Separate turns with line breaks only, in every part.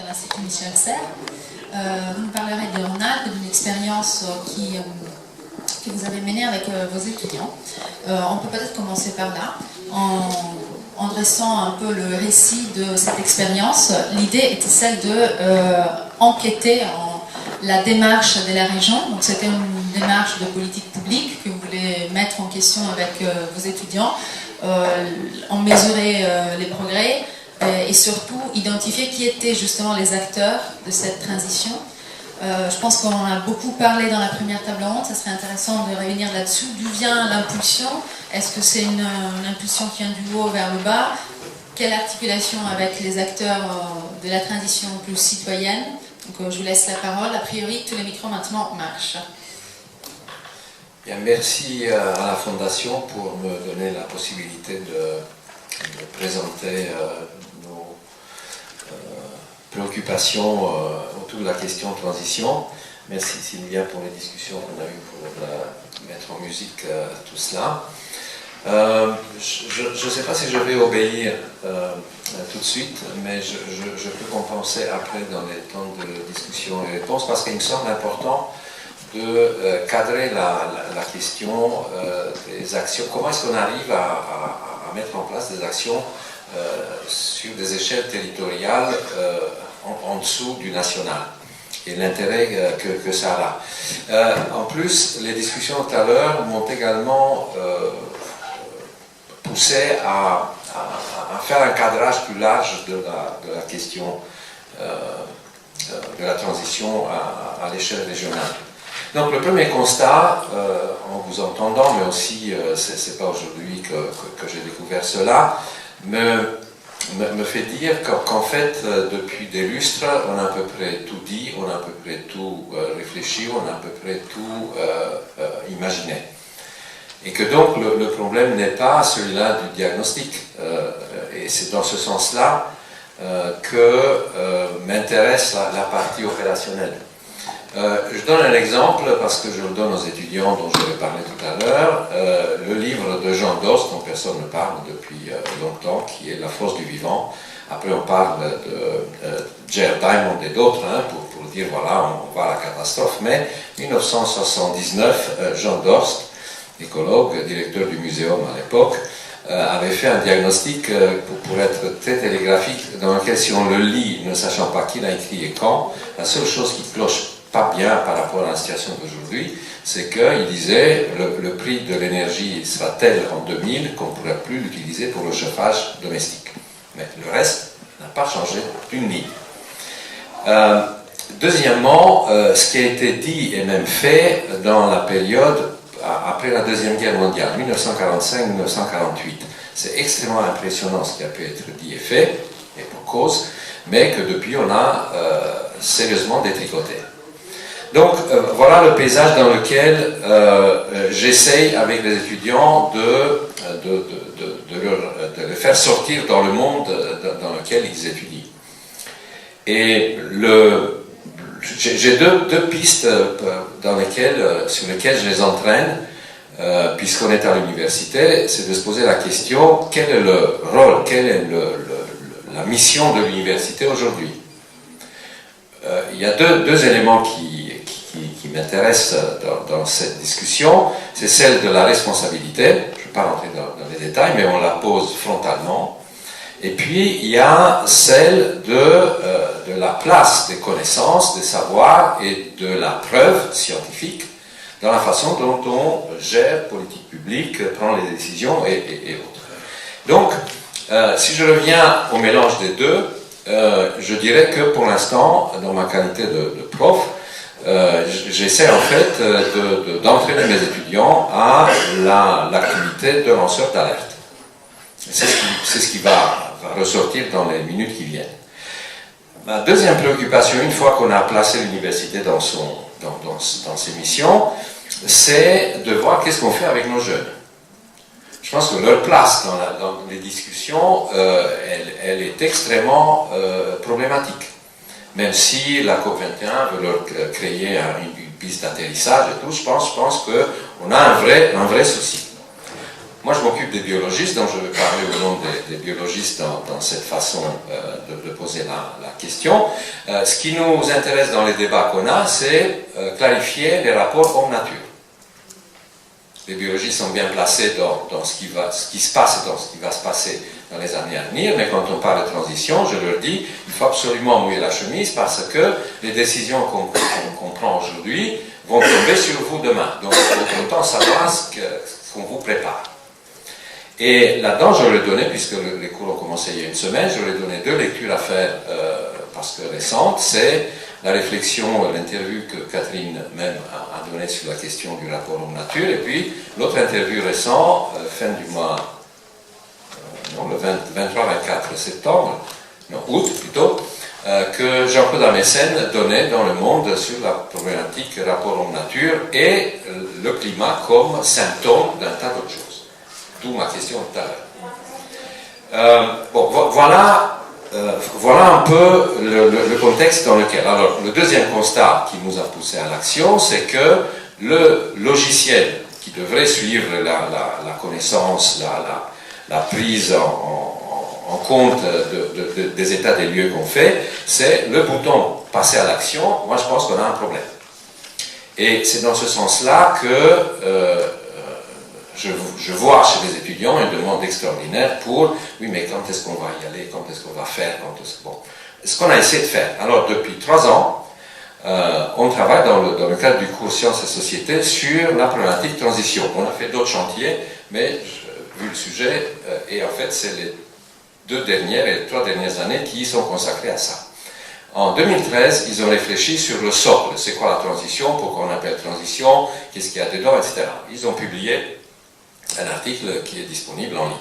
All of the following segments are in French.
de l'Institut Michel Serres. Vous nous parlerez de RNAC, d'une expérience que vous avez menée avec vos étudiants. On peut peut-être commencer par là, en dressant un peu le récit de cette expérience. L'idée était celle de enquêter en la démarche de la région. Donc c'était une démarche de politique publique que vous voulez mettre en question avec vos étudiants, en mesurer les progrès, et surtout identifier qui étaient justement les acteurs de cette transition. Je pense qu'on en a beaucoup parlé dans la première table ronde, ça serait intéressant de revenir là-dessus. D'où vient l'impulsion? Est-ce que c'est une impulsion qui vient du haut vers le bas? Quelle articulation avec les acteurs de la transition plus citoyenne? Donc je vous laisse la parole. A priori, tous les micros maintenant marchent.
Bien, merci à la Fondation pour me donner la possibilité de présenter nos préoccupations autour de la question de transition. Merci Sylvia pour les discussions qu'on a eues pour mettre en musique tout cela. Je ne sais pas si je vais obéir tout de suite, mais je peux compenser après dans les temps de discussion et réponse, parce qu'il me semble important de cadrer la question des actions. Comment est-ce qu'on arrive à mettre en place des actions sur des échelles territoriales en dessous du national, et l'intérêt que ça a. En plus, les discussions tout à l'heure m'ont également poussé à faire un cadrage plus large de la question de la transition à l'échelle régionale. Donc le premier constat, en vous entendant, mais aussi, c'est pas aujourd'hui que j'ai découvert cela, me fait dire qu'en fait, depuis des lustres, on a à peu près tout dit, on a à peu près tout réfléchi, on a à peu près tout imaginé. Et que donc le problème n'est pas celui-là du diagnostic. Et c'est dans ce sens-là que m'intéresse la partie opérationnelle. Je donne un exemple, parce que je le donne aux étudiants dont je vais parler tout à l'heure, le livre de Jean Dorst, dont personne ne parle depuis longtemps, qui est La force du vivant. Après on parle de Jared Diamond et d'autres, pour dire voilà, on va à la catastrophe, mais 1979, Jean Dorst, écologue, directeur du muséum à l'époque, avait fait un diagnostic, pour être très télégraphique, dans lequel si on le lit, ne sachant pas qui l'a écrit et quand, la seule chose qui cloche pas bien par rapport à la situation d'aujourd'hui, c'est qu'il disait le prix de l'énergie sera tel en 2000 qu'on ne pourrait plus l'utiliser pour le chauffage domestique. Mais le reste n'a pas changé d'une ligne. Deuxièmement, ce qui a été dit et même fait dans la période après la Deuxième Guerre mondiale, 1945-1948, c'est extrêmement impressionnant ce qui a pu être dit et fait, et pour cause, mais que depuis on a sérieusement détricoté. Donc voilà le paysage dans lequel j'essaye avec les étudiants de les faire sortir dans le monde dans lequel ils étudient. Et j'ai deux pistes sur lesquelles je les entraîne, puisqu'on est à l'université, c'est de se poser la question, quel est le rôle, quelle est la mission de l'université aujourd'hui? Il y a deux éléments qui m'intéressent dans cette discussion. C'est celle de la responsabilité, je ne vais pas rentrer dans les détails, mais on la pose frontalement. Et puis il y a celle de la place des connaissances, des savoirs et de la preuve scientifique dans la façon dont on gère politique publique, prend les décisions et autres. Donc, si je reviens au mélange des deux, je dirais que pour l'instant, dans ma qualité de prof, j'essaie en fait d'entraîner mes étudiants à l'activité de lanceur d'alerte. C'est ce qui va ressortir dans les minutes qui viennent. Ma deuxième préoccupation, une fois qu'on a placé l'université dans ses missions, c'est de voir qu'est-ce qu'on fait avec nos jeunes. Je pense que leur place dans les discussions, elle est extrêmement problématique. Même si la COP21 veut leur créer une piste d'atterrissage et tout, je pense qu'on a un vrai souci. Moi, je m'occupe des biologistes, donc je vais parler au nom des biologistes dans cette façon de poser la question. Ce qui nous intéresse dans les débats qu'on a, c'est clarifier les rapports homme-nature. Les biologistes sont bien placés dans ce qui se passe et dans ce qui va se passer dans les années à venir, mais quand on parle de transition, je leur dis, il faut absolument mouiller la chemise parce que les décisions qu'on prend aujourd'hui vont tomber sur vous demain. Donc, il faut autant savoir ce qu'on vous prépare. Et là-dedans, je leur ai donné, puisque les cours ont commencé il y a une semaine, je leur ai donné 2 lectures à faire, parce que récentes. C'est la réflexion, l'interview que Catherine même a donnée sur la question du rapport homme-nature, et puis l'autre interview récente, fin du mois, le 23-24 septembre, non, août plutôt, que Jean-Claude Amessen donnait dans Le Monde sur la problématique rapport homme-nature et le climat comme symptôme d'un tas d'autres choses. D'où ma question tout à l'heure. Bon, voilà un peu le contexte dans lequel. Alors, le deuxième constat qui nous a poussé à l'action, c'est que le logiciel qui devrait suivre la connaissance, la prise en compte des états des lieux qu'on fait, c'est le bouton passer à l'action. Moi, je pense qu'on a un problème. Et c'est dans ce sens-là que je vois chez les étudiants une demande extraordinaire pour, oui, mais quand est-ce qu'on va y aller, quand est-ce qu'on va faire, bon. Ce qu'on a essayé de faire. Alors, depuis 3 ans, on travaille dans le cadre du cours Sciences et Sociétés sur la problématique transition. On a fait d'autres chantiers, mais vu le sujet, et en fait, c'est les 2 dernières et les 3 dernières années qui sont consacrées à ça. En 2013, ils ont réfléchi sur le socle. C'est quoi la transition, pourquoi on appelle transition, qu'est-ce qu'il y a dedans, etc. Ils ont publié un article qui est disponible en ligne.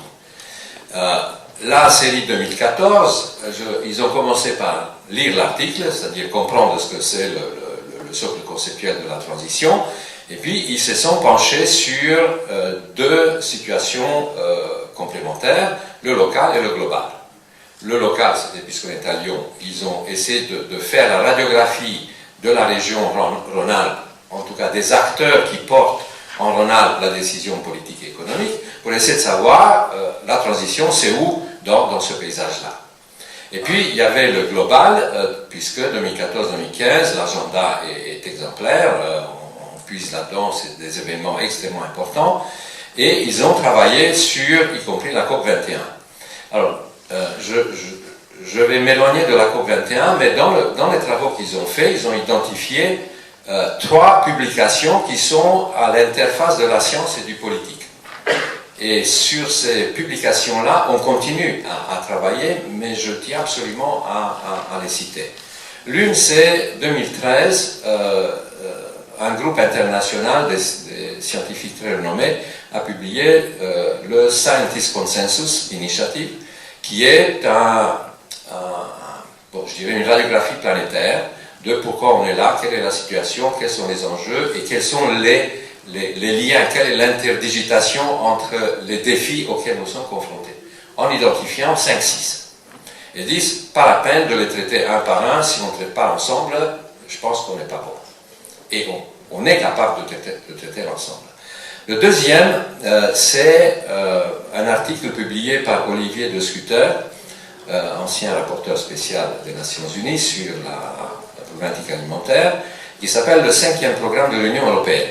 La série 2014, ils ont commencé par lire l'article, c'est-à-dire comprendre ce que c'est le socle conceptuel de la transition, et puis ils se sont penchés sur 2 situations complémentaires, le local et le global. Le local, c'était puisqu'on est à Lyon, ils ont essayé de faire la radiographie de la région Rhône-Alpes, en tout cas des acteurs qui portent en Rhône-Alpes la décision politique et économique, pour essayer de savoir la transition, c'est où dans ce paysage-là. Et puis, il y avait le global, puisque 2014-2015, l'agenda est exemplaire, on puise là-dedans, c'est des événements extrêmement importants, et ils ont travaillé sur, y compris la COP21. Alors, je vais m'éloigner de la COP21, mais dans les travaux qu'ils ont faits, ils ont identifié 3 publications qui sont à l'interface de la science et du politique. Et sur ces publications-là, on continue à travailler, mais je tiens absolument à les citer. L'une, c'est 2013, un groupe international des scientifiques très renommés a publié le Scientist Consensus Initiative, qui est je dirais une radiographie planétaire de pourquoi on est là, quelle est la situation, quels sont les enjeux et quels sont les liens, quelle est l'interdigitation entre les défis auxquels nous sommes confrontés, en identifiant 5-6. Ils disent, pas la peine de les traiter un par un, si on ne traite pas ensemble, je pense qu'on n'est pas bon. Et on est capable de traiter ensemble. Le deuxième, c'est un article publié par Olivier de Schutter, ancien rapporteur spécial des Nations Unies sur la problématique alimentaire, qui s'appelle le 5e programme de l'Union européenne.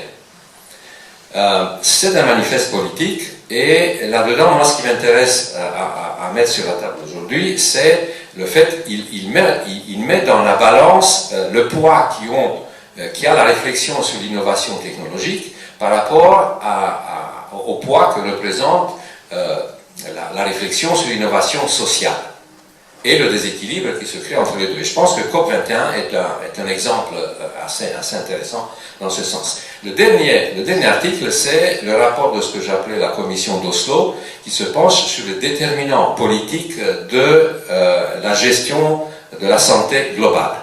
C'est un manifeste politique, et là-dedans, moi, ce qui m'intéresse à mettre sur la table aujourd'hui, c'est le fait qu'il met dans la balance le poids qui a la réflexion sur l'innovation technologique par rapport au poids que représente la réflexion sur l'innovation sociale et le déséquilibre qui se crée entre les deux. Et je pense que COP21 est un exemple assez intéressant dans ce sens. Le dernier article, c'est le rapport de ce que j'appelais la commission d'Oslo, qui se penche sur les déterminants politiques de la gestion de la santé globale.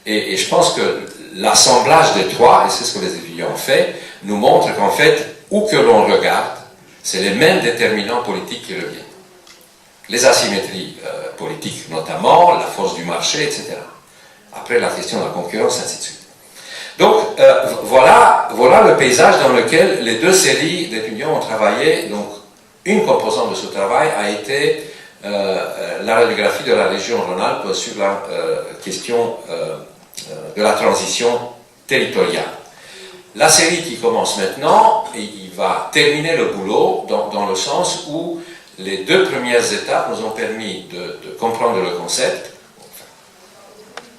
Et je pense que l'assemblage des 3, et c'est ce que les étudiants ont fait, nous montre qu'en fait, où que l'on regarde, c'est les mêmes déterminants politiques qui reviennent. Les asymétries politiques notamment, la force du marché, etc. Après, la question de la concurrence, ainsi de suite. Donc, voilà le paysage dans lequel les 2 séries d'étudiants ont travaillé. Donc, une composante de ce travail a été la radiographie de la région Rhône-Alpes sur la question de la transition territoriale. La série qui commence maintenant, il va terminer le boulot dans le sens où les 2 premières étapes nous ont permis de comprendre le concept,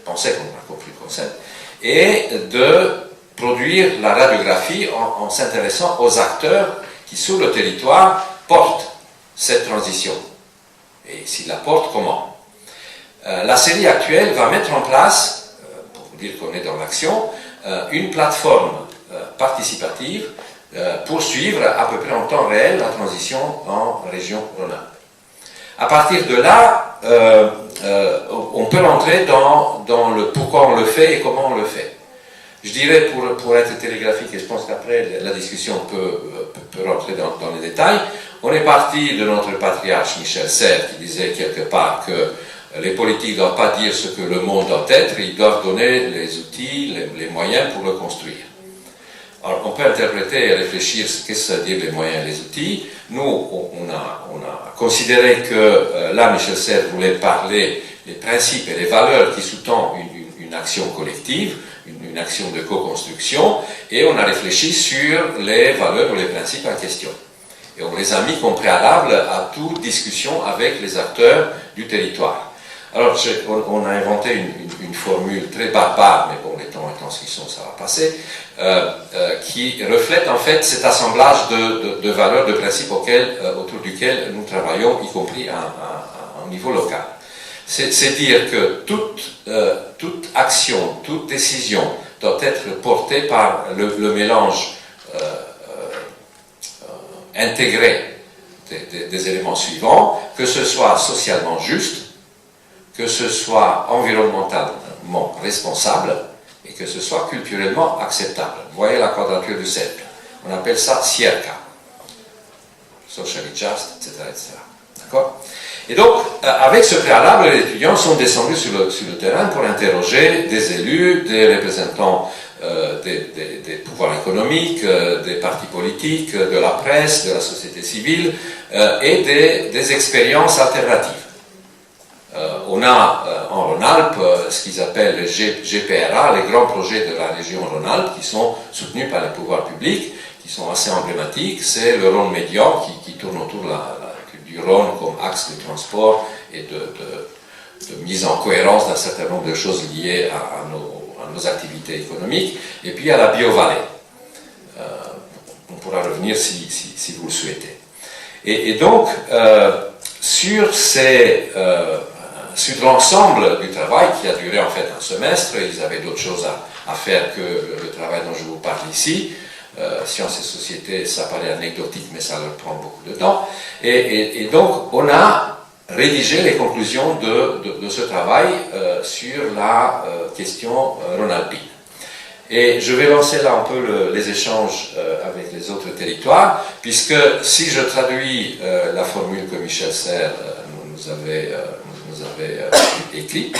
penser qu'on a compris le concept, et de produire la radiographie en s'intéressant aux acteurs qui, sur le territoire, portent cette transition. Et s'ils la portent, comment? La série actuelle va mettre en place, pour vous dire qu'on est dans l'action, une plateforme participative pour suivre à peu près en temps réel la transition en région Rhône-Alpes. À partir de là, on peut rentrer dans le pourquoi on le fait et comment on le fait. Je dirais, pour être télégraphique, et je pense qu'après la discussion peut rentrer dans les détails, on est parti de notre patriarche Michel Serres qui disait quelque part que les politiques ne doivent pas dire ce que le monde doit être, ils doivent donner les outils, les moyens pour le construire. Alors, on peut interpréter et réfléchir ce que ça veut dire les moyens et les outils. Nous, on a considéré que là, Michel Serres voulait parler des principes et des valeurs qui sous-tendent une action collective, une action de co-construction, et on a réfléchi sur les valeurs ou les principes en question. Et on les a mis comme préalable à toute discussion avec les acteurs du territoire. Alors, on a inventé une formule très barbare, mais bon, les temps étant ce qu'ils sont, ça va passer, qui reflète en fait cet assemblage de valeurs, de principes autour duquel nous travaillons, y compris au niveau local. C'est dire que toute action, toute décision doit être portée par le mélange intégré des éléments suivants, que ce soit socialement juste, que ce soit environnementalement responsable et que ce soit culturellement acceptable. Vous voyez la quadrature du cercle. On appelle ça SIERCA. Socially just, etc. etc. D'accord ? Et donc, avec ce préalable, les étudiants sont descendus sur le terrain pour interroger des élus, des représentants des pouvoirs économiques, des partis politiques, de la presse, de la société civile et des expériences alternatives. On a en Rhône-Alpes ce qu'ils appellent les GPRA, les grands projets de la région Rhône-Alpes, qui sont soutenus par les pouvoirs publics, qui sont assez emblématiques. C'est le Rhône médian qui tourne autour du Rhône comme axe de transport et de mise en cohérence d'un certain nombre de choses liées à nos activités économiques. Et puis à la Biovallée. On pourra revenir si vous le souhaitez. Et donc, sur l'ensemble du travail qui a duré en fait un semestre, ils avaient d'autres choses à faire que le travail dont je vous parle ici. Sciences et sociétés, ça paraît anecdotique, mais ça leur prend beaucoup de temps. Et donc, on a rédigé les conclusions de ce travail sur la question rhône-alpine. Et je vais lancer là un peu les échanges avec les autres territoires, puisque si je traduis la formule que Michel Serres nous avait écrite,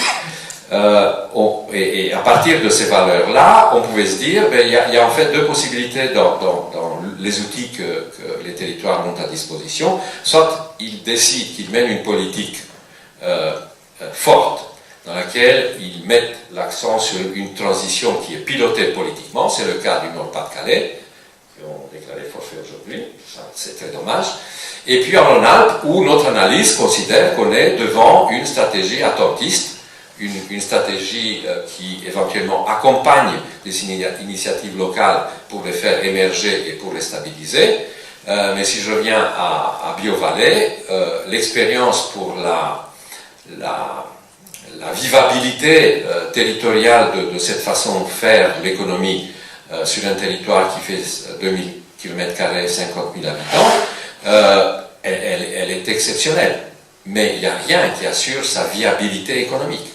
et à partir de ces valeurs-là, on pouvait se dire, il y a en fait deux possibilités dans les outils que les territoires ont à disposition. Soit ils décident qu'ils mènent une politique forte, dans laquelle ils mettent l'accent sur une transition qui est pilotée politiquement. C'est le cas du Nord-Pas-de-Calais, qui ont déclaré forfait aujourd'hui, c'est très dommage. Et puis en Rhône-Alpes, où notre analyse considère qu'on est devant une stratégie attentiste, une stratégie qui éventuellement accompagne des initiatives locales pour les faire émerger et pour les stabiliser. Mais si je reviens à Biovallée, l'expérience pour la vivabilité territoriale de cette façon de faire l'économie sur un territoire qui fait 2000 km², 50 000 habitants, elle est exceptionnelle. Mais il n'y a rien qui assure sa viabilité économique.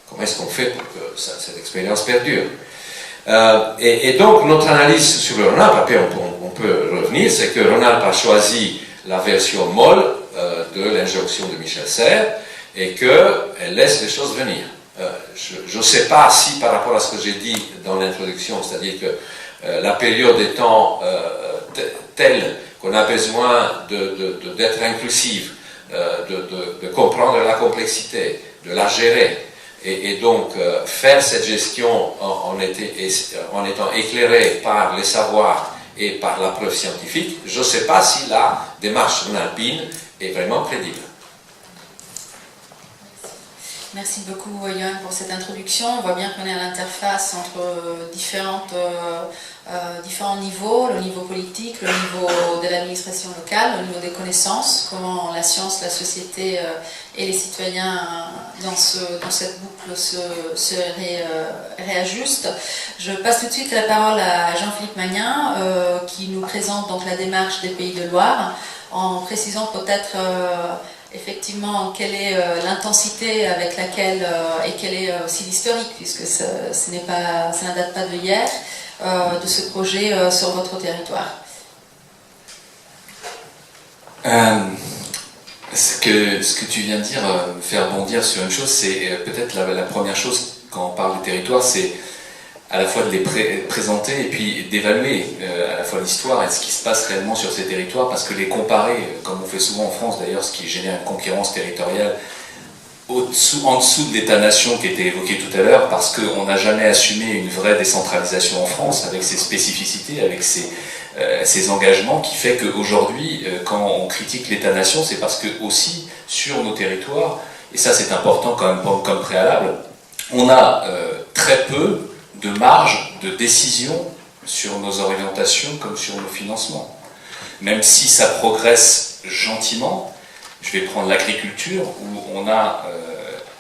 Comment est-ce qu'on fait pour que cette expérience perdure? Et donc, notre analyse sur le Rhône-Alpes, après on peut revenir, c'est que Rhône-Alpes a choisi la version molle de l'injonction de Michel Serres et qu'elle laisse les choses venir. Je ne sais pas si, par rapport à ce que j'ai dit dans l'introduction, c'est-à-dire que la période étant telle qu'on a besoin d'être inclusif, de comprendre la complexité, de la gérer. Et donc, faire cette gestion en étant éclairé par les savoirs et par la preuve scientifique, je ne sais pas si la démarche alpine est vraiment crédible.
Merci beaucoup, Johan, pour cette introduction. On voit bien qu'on est à l'interface entre différents niveaux, le niveau politique, le niveau de l'administration locale, le niveau des connaissances, comment la science, la société et les citoyens dans cette boucle se réajustent. Je passe tout de suite la parole à Jean-Philippe Magnin, qui nous présente donc la démarche des Pays de Loire, en précisant peut-être effectivement quelle est l'intensité avec laquelle et quelle est aussi l'historique, puisque ça ne date pas de hier, de ce projet sur votre territoire.
Ce que tu viens de dire me fait rebondir sur une chose, c'est peut-être la première chose quand on parle de territoire, c'est à la fois de les présenter et puis d'évaluer à la fois l'histoire et ce qui se passe réellement sur ces territoires, parce que les comparer, comme on fait souvent en France d'ailleurs, ce qui génère une concurrence territoriale en dessous de l'État-nation qui était évoqué tout à l'heure, parce qu'on n'a jamais assumé une vraie décentralisation en France, avec ses spécificités, avec ses engagements, qui fait qu'aujourd'hui, quand on critique l'État-nation, c'est parce que aussi, sur nos territoires, et ça c'est important quand même comme préalable, on a très peu de marge de décision sur nos orientations comme sur nos financements. Même si ça progresse gentiment, je vais prendre l'agriculture, où on a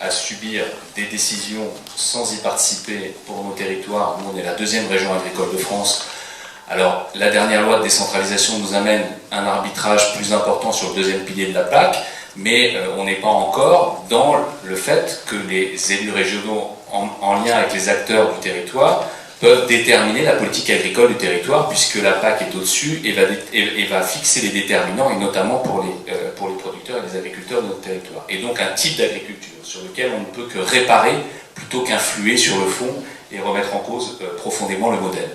à subir des décisions sans y participer pour nos territoires, où on est la deuxième région agricole de France. Alors, la dernière loi de décentralisation nous amène un arbitrage plus important sur le deuxième pilier de la PAC, mais on n'est pas encore dans le fait que les élus régionaux, en lien avec les acteurs du territoire, peuvent déterminer la politique agricole du territoire, puisque la PAC est au-dessus et va fixer les déterminants, et notamment pour les producteurs et les agriculteurs de notre territoire. Et donc un type d'agriculture sur lequel on ne peut que réparer plutôt qu'influer sur le fond et remettre en cause profondément le modèle.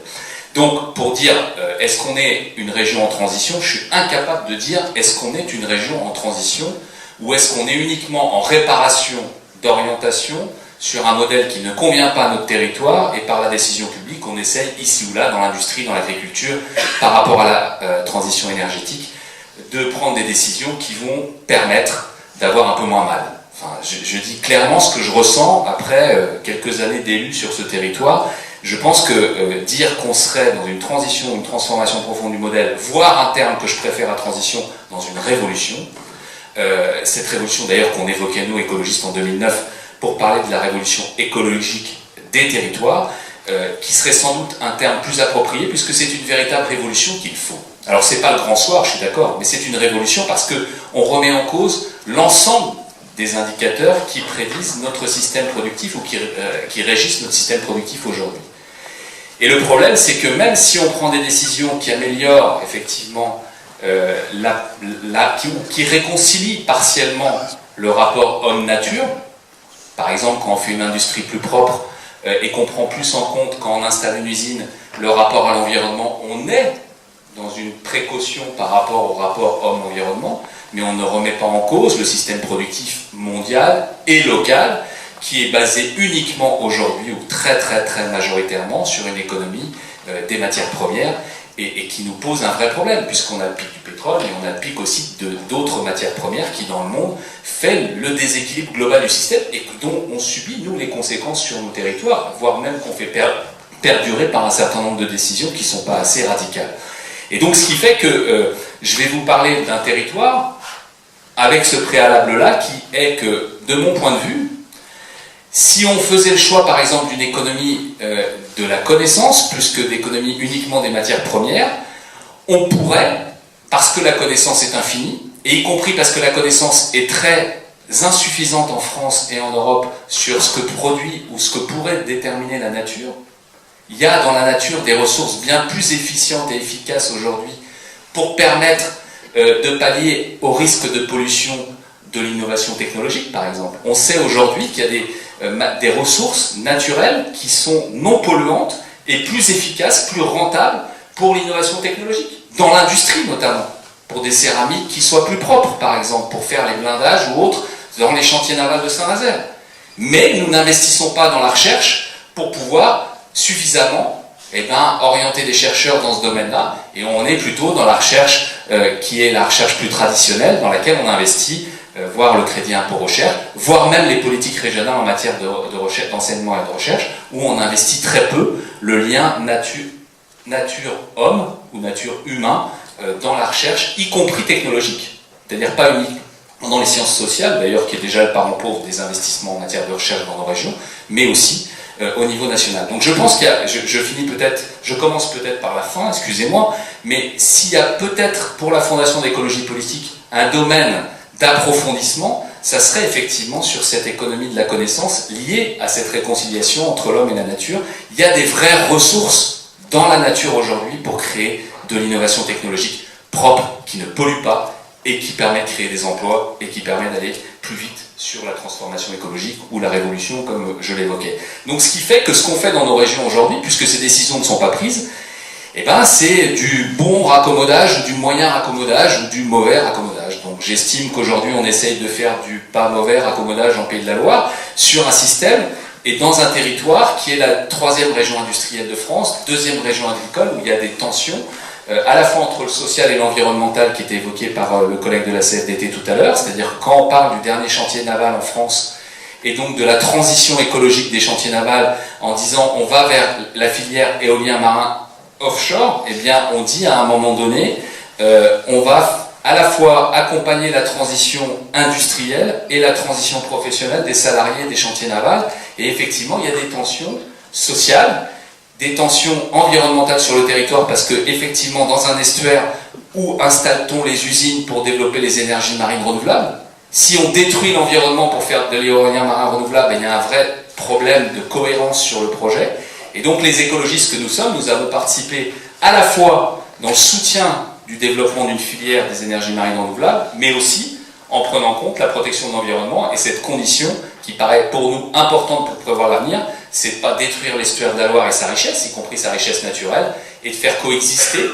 Donc, pour dire, est-ce qu'on est une région en transition, je suis incapable de dire, est-ce qu'on est une région en transition, ou est-ce qu'on est uniquement en réparation d'orientation sur un modèle qui ne convient pas à notre territoire, et par la décision publique, on essaye ici ou là, dans l'industrie, dans l'agriculture, par rapport à la transition énergétique, de prendre des décisions qui vont permettre d'avoir un peu moins mal. Enfin, je dis clairement ce que je ressens après quelques années d'élu sur ce territoire. Je pense que dire qu'on serait dans une transition, une transformation profonde du modèle, voire un terme que je préfère à transition, dans une révolution, cette révolution d'ailleurs qu'on évoquait nous, écologistes, en 2009, pour parler de la révolution écologique des territoires, qui serait sans doute un terme plus approprié, puisque c'est une véritable révolution qu'il faut. Alors c'est pas le grand soir, je suis d'accord, mais c'est une révolution parce qu'on remet en cause l'ensemble des indicateurs qui prédisent notre système productif ou qui régissent notre système productif aujourd'hui. Et le problème, c'est que même si on prend des décisions qui améliorent effectivement, qui réconcilient partiellement le rapport homme-nature, par exemple quand on fait une industrie plus propre et qu'on prend plus en compte quand on installe une usine le rapport à l'environnement, on est dans une précaution par rapport au rapport homme-environnement, mais on ne remet pas en cause le système productif mondial et local qui est basé uniquement aujourd'hui, ou très très très majoritairement, sur une économie des matières premières et qui nous pose un vrai problème, puisqu'on applique du pétrole et on applique aussi d'autres matières premières qui, dans le monde, fait le déséquilibre global du système et dont on subit, nous, les conséquences sur nos territoires, voire même qu'on fait perdurer par un certain nombre de décisions qui ne sont pas assez radicales. Et donc, ce qui fait que je vais vous parler d'un territoire avec ce préalable-là, qui est que, de mon point de vue, si on faisait le choix, par exemple, d'une économie de la connaissance, plus que d'économie uniquement des matières premières, on pourrait, parce que la connaissance est infinie, et y compris parce que la connaissance est très insuffisante en France et en Europe sur ce que produit ou ce que pourrait déterminer la nature, il y a dans la nature des ressources bien plus efficientes et efficaces aujourd'hui pour permettre de pallier au risque de pollution de l'innovation technologique, par exemple. On sait aujourd'hui qu'il y a des ressources naturelles qui sont non polluantes et plus efficaces, plus rentables pour l'innovation technologique, dans l'industrie notamment. pour des céramiques qui soient plus propres, par exemple, pour faire les blindages ou autres dans les chantiers navals de Saint-Nazaire. Mais nous n'investissons pas dans la recherche pour pouvoir suffisamment orienter des chercheurs dans ce domaine-là, et on est plutôt dans la recherche qui est la recherche plus traditionnelle, dans laquelle on investit, voire le crédit impôt recherche, voire même les politiques régionales en matière de recherche, d'enseignement et de recherche, où on investit très peu le lien nature-homme ou nature-humain dans la recherche, y compris technologique. C'est-à-dire pas uniquement dans les sciences sociales, d'ailleurs, qui est déjà le parent pauvre des investissements en matière de recherche dans nos régions, mais aussi au niveau national. Donc je pense qu'il y a, je commence peut-être par la fin, excusez-moi, mais s'il y a peut-être pour la Fondation d'écologie politique un domaine d'approfondissement, ça serait effectivement sur cette économie de la connaissance liée à cette réconciliation entre l'homme et la nature. Il y a des vraies ressources dans la nature aujourd'hui pour créer de l'innovation technologique propre, qui ne pollue pas et qui permet de créer des emplois et qui permet d'aller plus vite sur la transformation écologique ou la révolution, comme je l'évoquais. Donc ce qui fait que ce qu'on fait dans nos régions aujourd'hui, puisque ces décisions ne sont pas prises, c'est du bon raccommodage, ou du moyen raccommodage, ou du mauvais raccommodage. Donc j'estime qu'aujourd'hui on essaye de faire du pas mauvais raccommodage en Pays de la Loire, sur un système et dans un territoire qui est la 3e région industrielle de France, 2e région agricole, où il y a des tensions, à la fois entre le social et l'environnemental qui était évoqué par le collègue de la CFDT tout à l'heure, c'est-à-dire quand on parle du dernier chantier naval en France et donc de la transition écologique des chantiers navals en disant on va vers la filière éolien marin offshore, on dit à un moment donné on va à la fois accompagner la transition industrielle et la transition professionnelle des salariés des chantiers navals, et effectivement il y a des tensions sociales, des tensions environnementales sur le territoire, parce que effectivement dans un estuaire, où installe-t-on les usines pour développer les énergies marines renouvelables? Si on détruit l'environnement pour faire de l'éolien marin renouvelable, il y a un vrai problème de cohérence sur le projet. Et donc les écologistes que nous sommes, nous avons participé à la fois dans le soutien du développement d'une filière des énergies marines renouvelables, mais aussi en prenant en compte la protection de l'environnement, et cette condition qui paraît pour nous importante pour prévoir l'avenir, c'est de ne pas détruire l'estuaire de la Loire et sa richesse, y compris sa richesse naturelle, et de faire coexister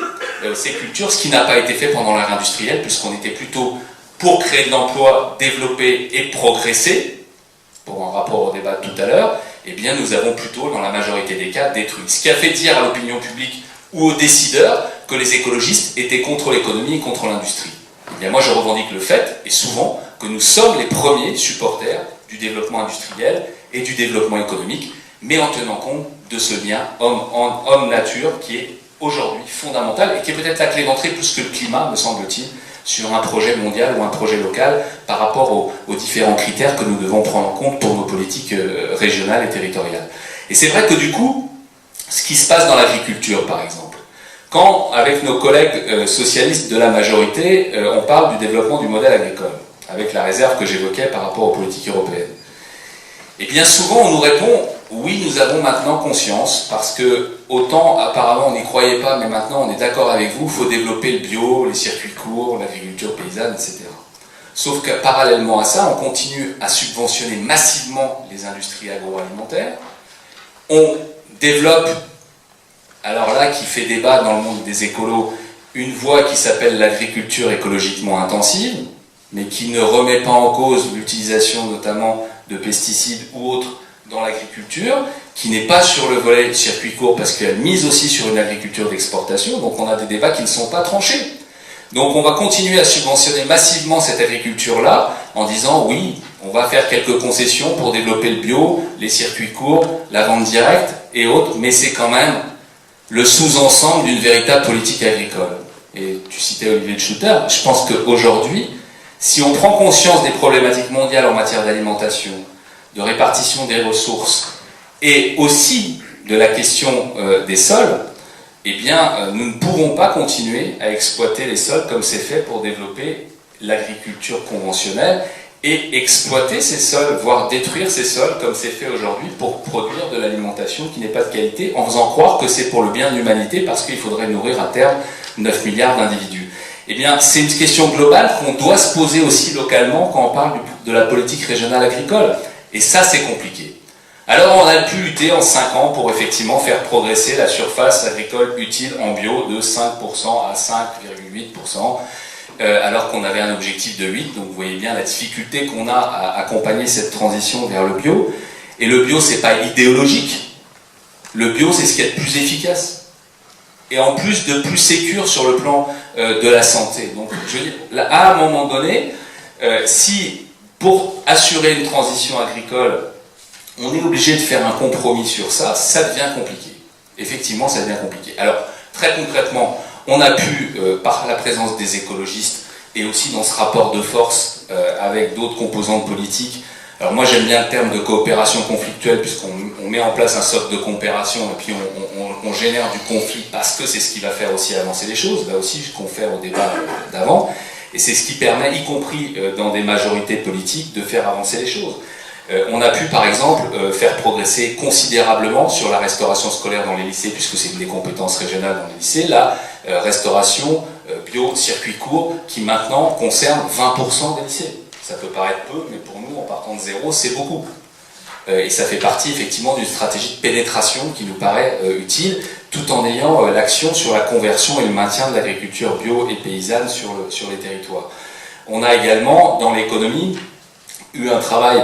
ces cultures, ce qui n'a pas été fait pendant l'ère industrielle, puisqu'on était plutôt pour créer de l'emploi, développer et progresser, pour un rapport au débat de tout à l'heure, nous avons plutôt, dans la majorité des cas, détruit. Ce qui a fait dire à l'opinion publique ou aux décideurs que les écologistes étaient contre l'économie et contre l'industrie. Moi je revendique le fait, et souvent, que nous sommes les premiers supporters du développement industriel et du développement économique, mais en tenant compte de ce lien homme-nature qui est aujourd'hui fondamental et qui est peut-être la clé d'entrée plus que le climat, me semble-t-il, sur un projet mondial ou un projet local par rapport aux différents critères que nous devons prendre en compte pour nos politiques régionales et territoriales. Et c'est vrai que du coup, ce qui se passe dans l'agriculture par exemple, quand avec nos collègues socialistes de la majorité, on parle du développement du modèle agricole, avec la réserve que j'évoquais par rapport aux politiques européennes, et bien souvent on nous répond oui, nous avons maintenant conscience, parce que autant apparemment on n'y croyait pas, mais maintenant on est d'accord avec vous, il faut développer le bio, les circuits courts, l'agriculture paysanne, etc. Sauf que parallèlement à ça, on continue à subventionner massivement les industries agroalimentaires, on développe, alors là qui fait débat dans le monde des écolos, une voie qui s'appelle l'agriculture écologiquement intensive, mais qui ne remet pas en cause l'utilisation notamment de pesticides ou autres dans l'agriculture, qui n'est pas sur le volet circuit court parce qu'elle mise aussi sur une agriculture d'exportation, donc on a des débats qui ne sont pas tranchés. Donc on va continuer à subventionner massivement cette agriculture-là en disant oui, on va faire quelques concessions pour développer le bio, les circuits courts, la vente directe et autres, mais c'est quand même le sous-ensemble d'une véritable politique agricole. Et tu citais Olivier de Schutter, je pense qu'aujourd'hui, si on prend conscience des problématiques mondiales en matière d'alimentation, de répartition des ressources et aussi de la question des sols, nous ne pourrons pas continuer à exploiter les sols comme c'est fait pour développer l'agriculture conventionnelle et exploiter ces sols, voire détruire ces sols comme c'est fait aujourd'hui pour produire de l'alimentation qui n'est pas de qualité, en faisant croire que c'est pour le bien de l'humanité parce qu'il faudrait nourrir à terme 9 milliards d'individus. C'est une question globale qu'on doit se poser aussi localement quand on parle de la politique régionale agricole. Et ça, c'est compliqué. Alors, on a pu lutter en 5 ans pour effectivement faire progresser la surface agricole utile en bio de 5% à 5,8%. alors qu'on avait un objectif de 8. Donc vous voyez bien la difficulté qu'on a à accompagner cette transition vers le bio. Et le bio, c'est pas idéologique. Le bio, c'est ce qui est le plus efficace. Et en plus de plus sécure sur le plan de la santé. Donc je veux dire, là, à un moment donné, si pour assurer une transition agricole, on est obligé de faire un compromis sur ça, ça devient compliqué. Effectivement, ça devient compliqué. Alors, très concrètement, on a pu, par la présence des écologistes, et aussi dans ce rapport de force avec d'autres composantes politiques, alors moi j'aime bien le terme de coopération conflictuelle, puisqu'on met en place un socle de coopération, et puis on génère du conflit, parce que c'est ce qui va faire aussi avancer les choses. Là aussi, je confère au débat d'avant, et c'est ce qui permet, y compris dans des majorités politiques, de faire avancer les choses. On a pu, par exemple, faire progresser considérablement sur la restauration scolaire dans les lycées, puisque c'est une des compétences régionales dans les lycées, la restauration bio, circuit court, qui maintenant concerne 20% des lycées. Ça peut paraître peu, mais pour nous, en partant de zéro, c'est beaucoup. Et ça fait partie, effectivement, d'une stratégie de pénétration qui nous paraît utile, tout en ayant l'action sur la conversion et le maintien de l'agriculture bio et paysanne sur les territoires. On a également, dans l'économie, eu un travail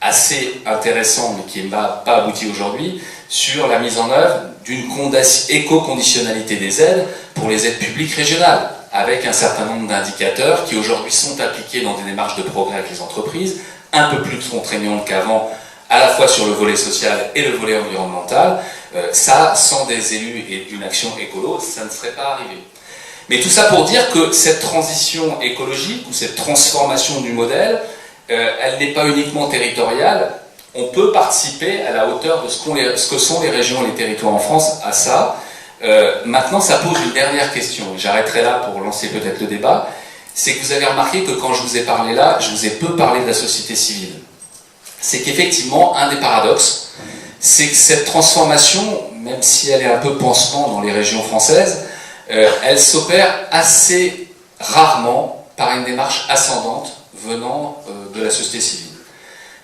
assez intéressant, mais qui n'a pas abouti aujourd'hui, sur la mise en œuvre d'une éco-conditionnalité des aides pour les aides publiques régionales, avec un certain nombre d'indicateurs qui aujourd'hui sont appliqués dans des démarches de progrès avec les entreprises, un peu plus contraignantes qu'avant, à la fois sur le volet social et le volet environnemental. Ça, sans des élus et d'une action écolo, ça ne serait pas arrivé. Mais tout ça pour dire que cette transition écologique, ou cette transformation du modèle, elle n'est pas uniquement territoriale. On peut participer à la hauteur de ce que sont les régions et les territoires en France à ça. Maintenant, ça pose une dernière question. J'arrêterai là pour lancer peut-être le débat. C'est que vous avez remarqué que quand je vous ai parlé là, je vous ai peu parlé de la société civile. C'est qu'effectivement, un des paradoxes, c'est que cette transformation, même si elle est un peu pansement dans les régions françaises, elle s'opère assez rarement par une démarche ascendante venant de la société civile.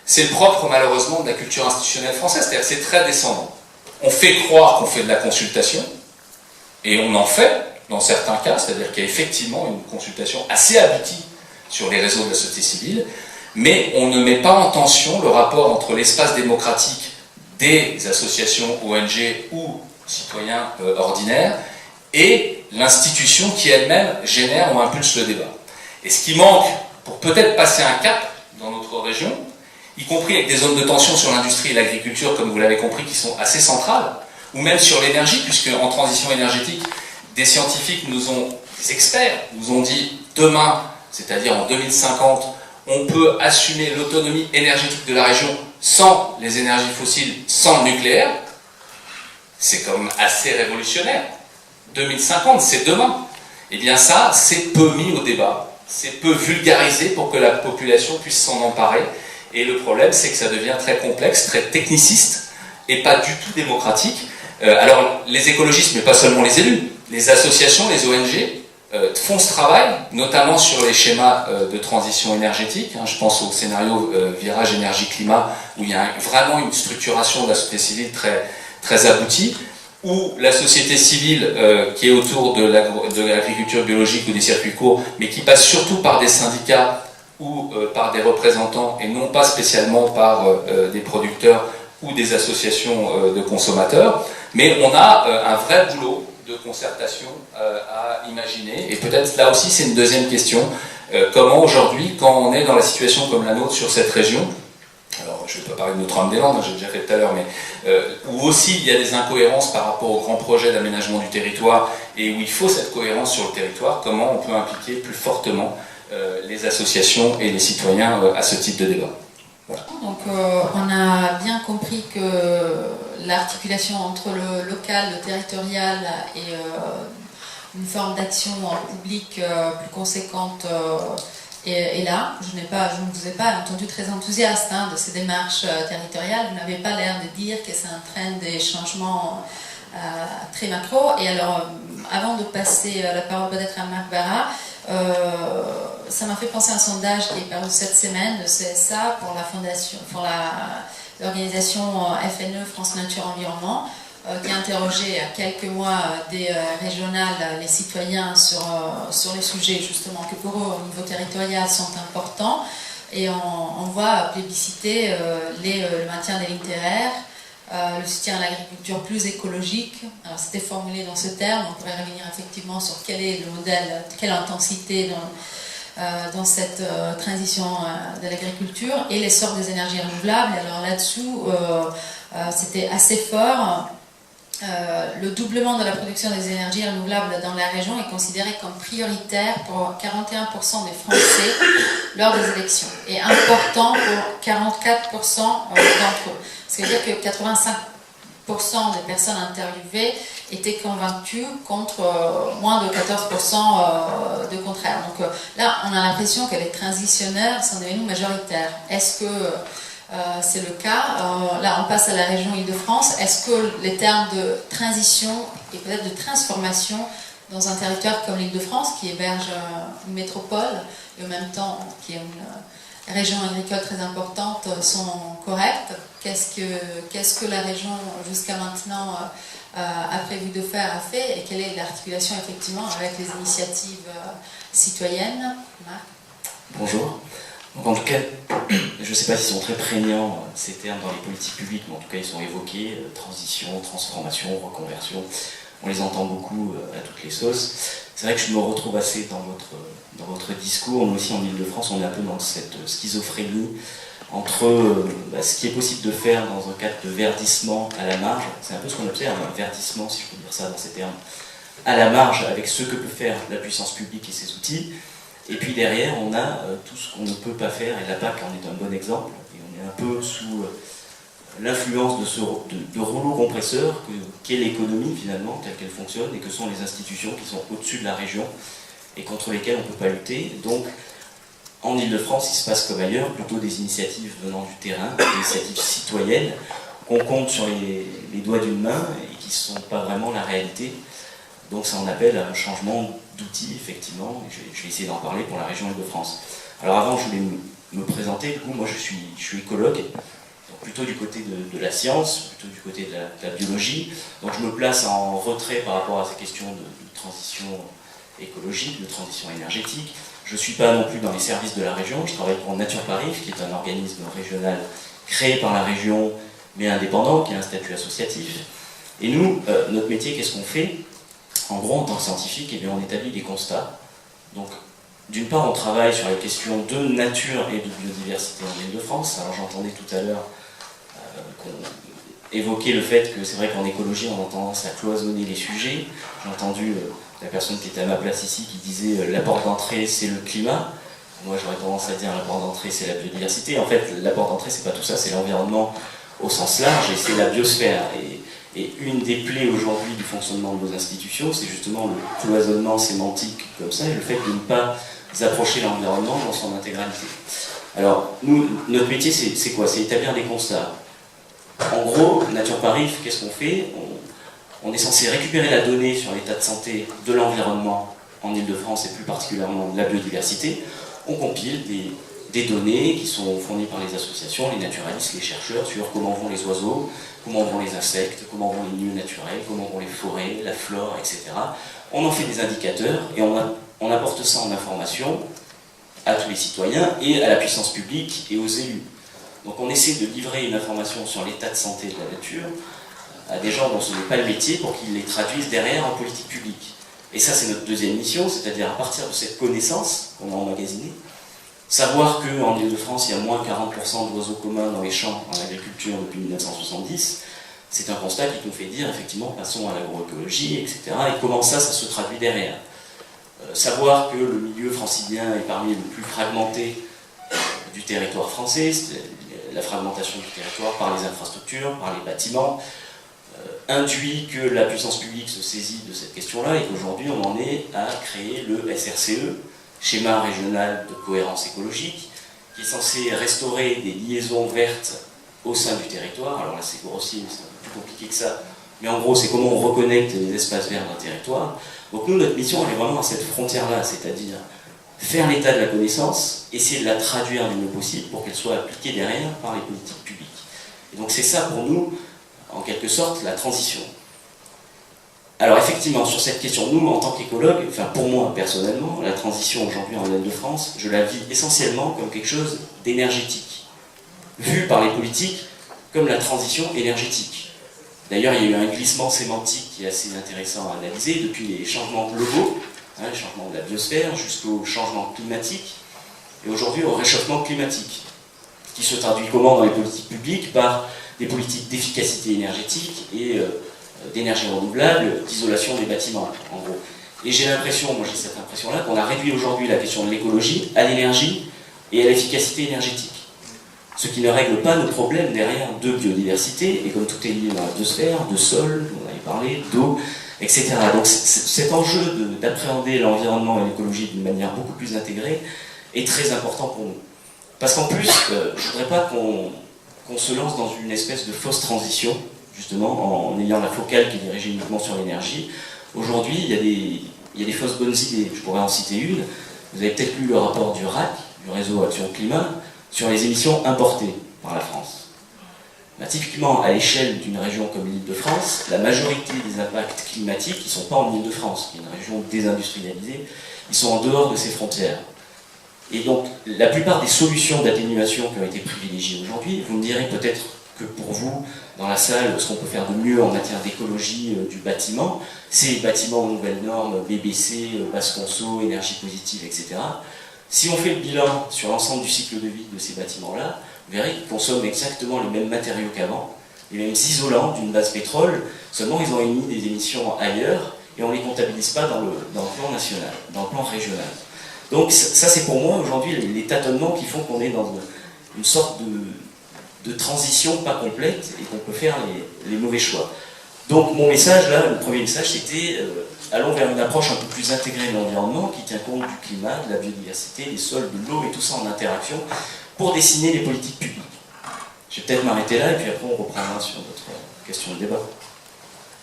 C'est le propre, malheureusement, de la culture institutionnelle française, c'est-à-dire que c'est très descendant. On fait croire qu'on fait de la consultation, et on en fait, dans certains cas, c'est-à-dire qu'il y a effectivement une consultation assez aboutie sur les réseaux de la société civile, mais on ne met pas en tension le rapport entre l'espace démocratique des associations ONG ou citoyens ordinaires et l'institution qui elle-même génère ou impulse le débat. Et ce qui manque pour peut-être passer un cap dans notre région, y compris avec des zones de tension sur l'industrie et l'agriculture, comme vous l'avez compris, qui sont assez centrales, ou même sur l'énergie, puisque en transition énergétique, des scientifiques des experts nous ont dit, demain, c'est-à-dire en 2050, on peut assumer l'autonomie énergétique de la région sans les énergies fossiles, sans le nucléaire. C'est quand même assez révolutionnaire. 2050, c'est demain. Eh bien ça, c'est peu mis au débat. C'est peu vulgarisé pour que la population puisse s'en emparer. Et le problème, c'est que ça devient très complexe, très techniciste, et pas du tout démocratique. Alors, les écologistes, mais pas seulement les élus, les associations, les ONG, font ce travail, notamment sur les schémas de transition énergétique. Je pense au scénario virage énergie-climat, où il y a vraiment une structuration de la société civile très, très aboutie, ou la société civile qui est autour de l'agriculture biologique ou des circuits courts, mais qui passe surtout par des syndicats ou par des représentants, et non pas spécialement par des producteurs ou des associations de consommateurs. Mais on a un vrai boulot de concertation à imaginer, et peut-être là aussi c'est une deuxième question, comment aujourd'hui, quand on est dans la situation comme la nôtre sur cette région, alors je ne vais pas parler de Notre-Dame-des-Landes, j'ai déjà fait tout à l'heure, mais où aussi il y a des incohérences par rapport aux grands projets d'aménagement du territoire, et où il faut cette cohérence sur le territoire, comment on peut impliquer plus fortement les associations et les citoyens à ce type de débat. Voilà.
Donc on a bien compris que l'articulation entre le local, le territorial et une forme d'action publique plus conséquente est là. Je ne vous ai pas entendu très enthousiaste de ces démarches territoriales. Vous n'avez pas l'air de dire que ça entraîne des changements très macro. Et alors, avant de passer la parole peut-être à Marc Barra, ça m'a fait penser à un sondage qui est paru cette semaine de CSA pour la fondation, pour l'organisation FNE, France Nature Environnement, qui a interrogé il y a quelques mois des régionales, les citoyens sur les sujets justement que pour eux au niveau territorial sont importants. Et on voit plébisciter le maintien des lignes terrestres, le soutien à l'agriculture plus écologique. Alors c'était formulé dans ce terme, on pourrait revenir effectivement sur quel est le modèle, quelle intensité dans cette transition de l'agriculture, et l'essor des énergies renouvelables. Et alors là-dessous, c'était assez fort. Le doublement de la production des énergies renouvelables dans la région est considéré comme prioritaire pour 41% des Français lors des élections et important pour 44% d'entre eux. Ce qui veut dire que 85% des personnes interviewées étaient convaincues contre moins de 14% de contraire. Donc là, on a l'impression que les transitionnaires sont devenus majoritaires. Est-ce que c'est le cas? Là, on passe à la région Île-de-France. Est-ce que les termes de transition et peut-être de transformation dans un territoire comme l'Île-de-France, qui héberge une métropole et en même temps qui est une région agricole très importante, sont corrects? Qu'est-ce que la région jusqu'à maintenant a prévu de faire, a fait, et quelle est l'articulation effectivement avec les initiatives citoyennes? Marc?
Bonjour. Donc en tout cas, je ne sais pas s'ils sont très prégnants ces termes dans les politiques publiques, mais en tout cas ils sont évoqués, transition, transformation, reconversion. On les entend beaucoup à toutes les sauces. C'est vrai que je me retrouve assez dans votre discours. Nous aussi en Ile-de-France, on est un peu dans cette schizophrénie entre ce qui est possible de faire dans un cadre de verdissement à la marge. C'est un peu ce qu'on observe, un verdissement, si je peux dire ça dans ces termes, à la marge avec ce que peut faire la puissance publique et ses outils. Et puis derrière, on a tout ce qu'on ne peut pas faire, et la PAC en est un bon exemple. Et on est un peu sous l'influence de rouleau compresseur qu'est l'économie finalement, telle qu'elle fonctionne, et que sont les institutions qui sont au-dessus de la région et contre lesquelles on ne peut pas lutter. Donc, en Ile-de-France, il se passe comme ailleurs, plutôt des initiatives venant du terrain, des initiatives citoyennes, qu'on compte sur les doigts d'une main et qui ne sont pas vraiment la réalité. Donc ça en appelle à un changement d'outils, effectivement, et je vais essayer d'en parler pour la région Île-de-France. Alors avant, je voulais me présenter. Du coup, moi je suis écologue, donc plutôt du côté de la science, plutôt du côté de la biologie. Donc je me place en retrait par rapport à ces questions de transition écologique, de transition énergétique. Je ne suis pas non plus dans les services de la région, je travaille pour Nature Paris, qui est un organisme régional créé par la région, mais indépendant, qui a un statut associatif. Et nous, notre métier, qu'est-ce qu'on fait? En gros, en tant que scientifique, eh bien, on établit des constats. Donc, d'une part, on travaille sur les questions de nature et de biodiversité en Île-de-France. Alors, j'entendais tout à l'heure qu'on évoquait le fait que c'est vrai qu'en écologie, on a tendance à cloisonner les sujets. J'ai entendu la personne qui était à ma place ici qui disait la porte d'entrée, c'est le climat. Moi, j'aurais tendance à dire la porte d'entrée, c'est la biodiversité. En fait, la porte d'entrée, c'est pas tout ça, c'est l'environnement au sens large et c'est la biosphère. Et une des plaies aujourd'hui du fonctionnement de nos institutions, c'est justement le cloisonnement sémantique comme ça, et le fait de ne pas approcher l'environnement dans son intégralité. Alors, nous, notre métier, c'est quoi? C'est établir des constats. En gros, Nature Paris, qu'est-ce qu'on fait? On est censé récupérer la donnée sur l'état de santé de l'environnement en Île-de-France, et plus particulièrement de la biodiversité. On compile des données qui sont fournies par les associations, les naturalistes, les chercheurs, sur comment vont les oiseaux, comment vont les insectes, comment vont les milieux naturels, comment vont les forêts, la flore, etc. On en fait des indicateurs et on apporte ça en information à tous les citoyens et à la puissance publique et aux élus. Donc on essaie de livrer une information sur l'état de santé de la nature à des gens dont ce n'est pas le métier pour qu'ils les traduisent derrière en politique publique. Et ça, c'est notre deuxième mission, c'est-à-dire à partir de cette connaissance qu'on a emmagasinée, savoir qu'en Île-de-France, il y a moins 40% d'oiseaux communs dans les champs en agriculture depuis 1970, c'est un constat qui nous fait dire, effectivement, passons à l'agroécologie, etc. Et comment ça se traduit derrière. Savoir que le milieu francilien est parmi les plus fragmentés du territoire français, la fragmentation du territoire par les infrastructures, par les bâtiments, induit que la puissance publique se saisit de cette question-là et qu'aujourd'hui on en est à créer le SRCE, schéma régional de cohérence écologique, qui est censé restaurer des liaisons vertes au sein du territoire. Alors là c'est grossier, c'est un peu plus compliqué que ça, mais en gros c'est comment on reconnecte les espaces verts d'un territoire. Donc nous, notre mission elle est vraiment à cette frontière-là, c'est-à-dire faire l'état de la connaissance, essayer de la traduire du mieux possible pour qu'elle soit appliquée derrière par les politiques publiques. Et donc c'est ça pour nous en quelque sorte la transition. Alors effectivement, sur cette question, nous, en tant qu'écologues, enfin pour moi personnellement, la transition aujourd'hui en Île-de-France, je la vis essentiellement comme quelque chose d'énergétique, vu par les politiques comme la transition énergétique. D'ailleurs, il y a eu un glissement sémantique qui est assez intéressant à analyser, depuis les changements globaux, les changements de la biosphère, jusqu'au changement climatique, et aujourd'hui au réchauffement climatique, qui se traduit comment dans les politiques publiques? Par des politiques d'efficacité énergétique et d'énergie renouvelable, d'isolation des bâtiments, en gros. Et j'ai l'impression, moi j'ai cette impression-là, qu'on a réduit aujourd'hui la question de l'écologie à l'énergie et à l'efficacité énergétique. Ce qui ne règle pas nos problèmes derrière de biodiversité, et comme tout est lié dans la biosphère, de sol, on avait parlé, d'eau, etc. Donc cet enjeu d'appréhender l'environnement et l'écologie d'une manière beaucoup plus intégrée est très important pour nous. Parce qu'en plus, je ne voudrais pas qu'on se lance dans une espèce de fausse transition, justement, en ayant la focale qui est dirigée uniquement sur l'énergie. Aujourd'hui, il y a des fausses bonnes idées. Je pourrais en citer une. Vous avez peut-être lu le rapport du RAC, du Réseau Action Climat, sur les émissions importées par la France. Bah, typiquement, à l'échelle d'une région comme l'Île-de-France, la majorité des impacts climatiques, ils ne sont pas en Île-de-France, qui est une région désindustrialisée, ils sont en dehors de ses frontières. Et donc, la plupart des solutions d'atténuation qui ont été privilégiées aujourd'hui, vous me direz peut-être que pour vous, dans la salle, ce qu'on peut faire de mieux en matière d'écologie du bâtiment, c'est les bâtiments aux nouvelles normes, BBC, basse conso, énergie positive, etc. Si on fait le bilan sur l'ensemble du cycle de vie de ces bâtiments-là, vous verrez qu'ils consomment exactement les mêmes matériaux qu'avant, les mêmes isolants d'une base pétrole, seulement ils ont émis des émissions ailleurs et on ne les comptabilise pas dans le plan national, dans le plan régional. Donc ça c'est pour moi aujourd'hui les tâtonnements qui font qu'on est dans une sorte de transition pas complète et qu'on peut faire les mauvais choix. Donc mon message là, le premier message c'était allons vers une approche un peu plus intégrée de l'environnement qui tient compte du climat, de la biodiversité, des sols, de l'eau et tout ça en interaction pour dessiner les politiques publiques. Je vais peut-être m'arrêter là et puis après on reprendra sur d'autres questions de débat.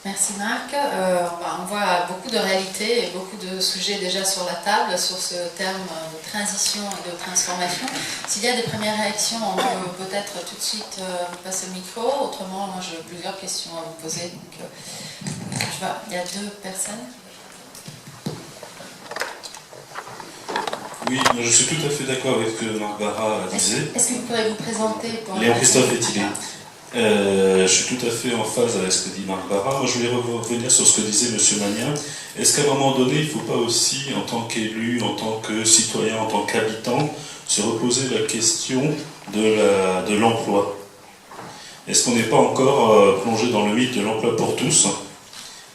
Merci Marc. On voit beaucoup de réalités et beaucoup de sujets déjà sur la table sur ce terme de transition et de transformation. S'il y a des premières réactions, on peut peut-être tout de suite passer le micro. Autrement, moi j'ai plusieurs questions à vous poser. Donc, il y a deux personnes.
Oui, je suis tout à fait d'accord avec ce que Marc Barra disait.
Est-ce que vous pourrez vous présenter pour
Léon-Christophe Étilé. Je suis tout à fait en phase avec ce que dit Marc Barra. Moi, je voulais revenir sur ce que disait M. Magnien. Est-ce qu'à un moment donné, il ne faut pas aussi, en tant qu'élu, en tant que citoyen, en tant qu'habitant, se reposer la question de l'emploi? Est-ce qu'on n'est pas encore plongé dans le mythe de l'emploi pour tous,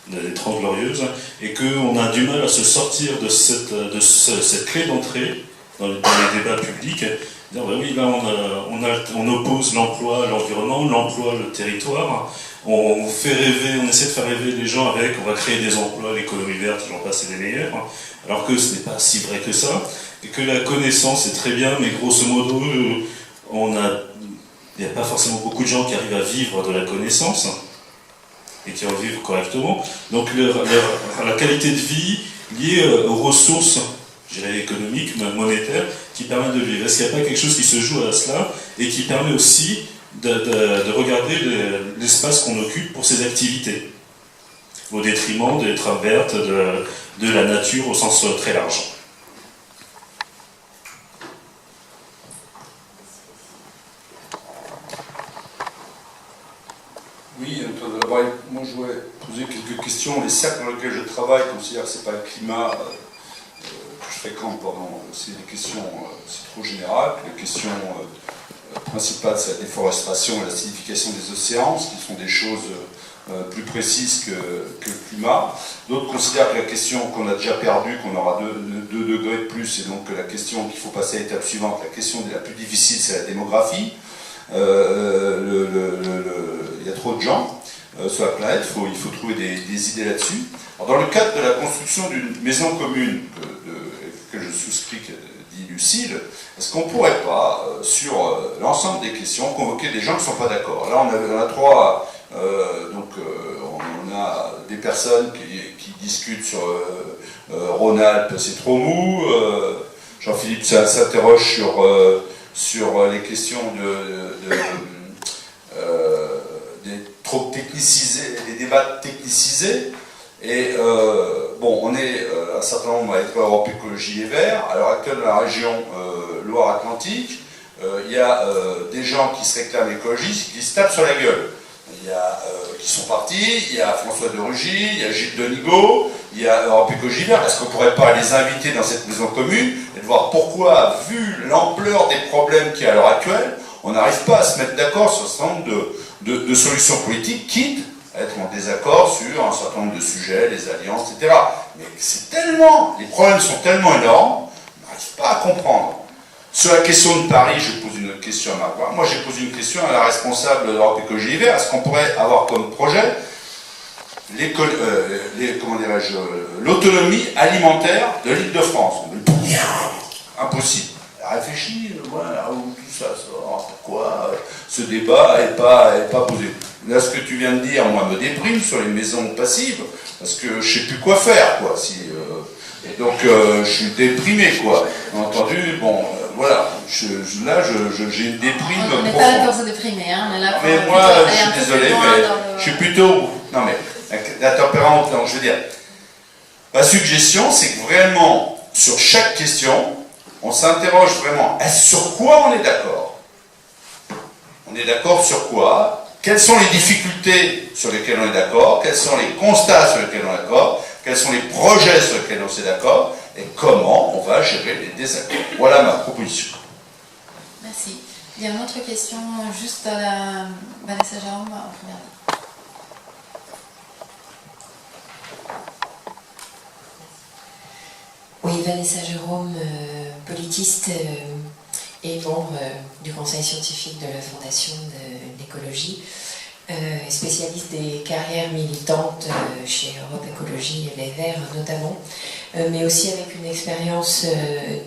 des 30 Glorieuses, et qu'on a du mal à se sortir de cette clé d'entrée dans les débats publics? Dire, ben oui, là on oppose l'emploi à l'environnement, l'emploi le territoire, on essaie de faire rêver les gens avec, on va créer des emplois, l'économie verte, j'en passe et des meilleurs, alors que ce n'est pas si vrai que ça, et que la connaissance est très bien, mais grosso modo, il n'y a pas forcément beaucoup de gens qui arrivent à vivre de la connaissance, et qui en vivent correctement, donc la qualité de vie liée aux ressources, je dirais économiques, même monétaires, qui permettent de vivre. Est-ce qu'il n'y a pas quelque chose qui se joue à cela et qui permet aussi de regarder l'espace qu'on occupe pour ces activités, au détriment des trames vertes, de la nature au sens très large?
Oui, d'abord, moi je voudrais poser quelques questions. Les cercles dans lesquels je travaille considèrent que ce n'est pas le climat que je fréquente, pardon, c'est des questions, c'est trop général. Les questions principales, c'est la déforestation et l'acidification des océans, ce qui sont des choses plus précises que le climat. D'autres considèrent que la question qu'on a déjà perdue, qu'on aura 2 degrés de plus, et donc que la question qu'il faut passer à l'étape suivante, la question la plus difficile, c'est la démographie. Il y a trop de gens sur la planète, il faut trouver des idées là-dessus. Dans le cadre de la construction d'une maison commune que je souscris, dit Lucille, est-ce qu'on ne pourrait pas, sur l'ensemble des questions, convoquer des gens qui ne sont pas d'accord? Là, on a trois, on a des personnes qui discutent sur Rhône-Alpes, c'est trop mou, Jean-Philippe s'interroge sur les questions des trop technicisés, des débats technicisés. Et bon, on est un certain nombre à être Europe Écologie et Verts. À l'heure actuelle, dans la région Loire-Atlantique, il y a des gens qui se réclament écologistes qui se tapent sur la gueule. Il y a qui sont partis, il y a François de Rugy, il y a Gilles Denigaud, il y a Europe Écologie Verts. Est-ce qu'on ne pourrait pas les inviter dans cette maison commune et de voir pourquoi, vu l'ampleur des problèmes qu'il y a à l'heure actuelle, on n'arrive pas à se mettre d'accord sur un certain nombre de solutions politiques, quitte à être en désaccord sur un certain nombre de sujets, les alliances, etc. Mais c'est tellement, les problèmes sont tellement énormes, on n'arrive pas à comprendre. Sur la question de Paris, je pose une question à Marc. Moi, j'ai posé une question à la responsable de l'Europe Écologie Verts. Est-ce qu'on pourrait avoir comme projet l'autonomie alimentaire de l'Île-de-France? Impossible. Elle a réfléchi, voilà, où tout ça sort, pourquoi ce débat n'est pas posé. Là, ce que tu viens de dire, moi, me déprime sur les maisons passives, parce que je ne sais plus quoi faire, quoi. Et donc, je suis déprimé, quoi. Entendu, bon, voilà, là, j'ai une déprime profonde.
On n'est pas là pour se déprimer, hein, on est là pour...
Mais moi, je suis désolé, mais je suis plutôt... Non, mais la tempérance, donc, je veux dire, ma suggestion, c'est que vraiment, sur chaque question, on s'interroge vraiment sur quoi on est d'accord. On est d'accord sur quoi? Quelles sont les difficultés sur lesquelles on est d'accord? Quels sont les constats sur lesquels on est d'accord? Quels sont les projets sur lesquels on est d'accord? Et comment on va gérer les désaccords? Voilà ma proposition.
Merci. Il y a une autre question, juste à la Vanessa Jérôme, en première.
Oui, Vanessa Jérôme, politiste et membre du conseil scientifique de la Fondation de l'écologie, spécialiste des carrières militantes chez Europe Écologie et les Verts notamment, mais aussi avec une expérience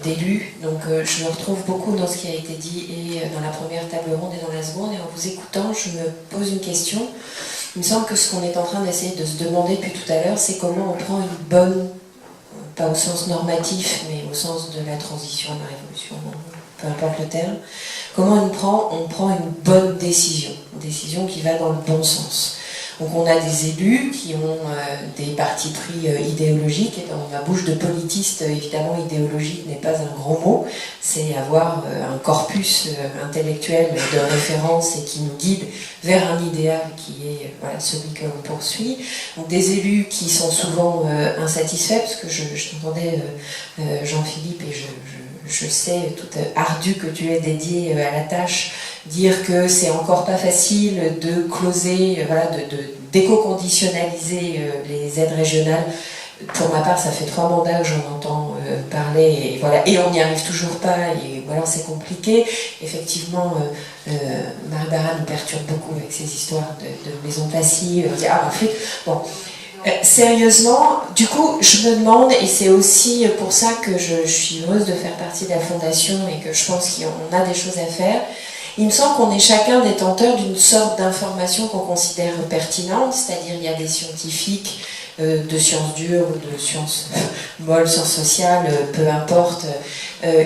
d'élu. Donc je me retrouve beaucoup dans ce qui a été dit et dans la première table ronde et dans la seconde, et en vous écoutant, je me pose une question. Il me semble que ce qu'on est en train d'essayer de se demander depuis tout à l'heure, c'est comment on prend une bonne, pas au sens normatif, mais au sens de la transition, de la révolution, peu importe le terme, comment on prend une bonne décision, une décision qui va dans le bon sens. Donc on a des élus qui ont des partis pris idéologiques, et dans ma bouche de politiste, évidemment, idéologique n'est pas un gros mot, c'est avoir un corpus intellectuel de référence et qui nous guide vers un idéal qui est voilà, celui que l'on poursuit. Donc des élus qui sont souvent insatisfaits, parce que je t'entendais Jean-Philippe, et je sais, tout ardu que tu es dédié à la tâche, dire que c'est encore pas facile de closer, voilà, de d'éco-conditionnaliser les aides régionales. Pour ma part, ça fait 3 mandats que j'en entends parler, et voilà, et on n'y arrive toujours pas, et voilà, c'est compliqué. Effectivement, Barbara nous perturbe beaucoup avec ces histoires de maisons passives. Bon. Sérieusement, du coup, je me demande, et c'est aussi pour ça que je suis heureuse de faire partie de la Fondation et que je pense qu'on a des choses à faire. Il me semble qu'on est chacun détenteur d'une sorte d'information qu'on considère pertinente, c'est-à-dire il y a des scientifiques de sciences dures ou de sciences molles, sciences sociales, peu importe,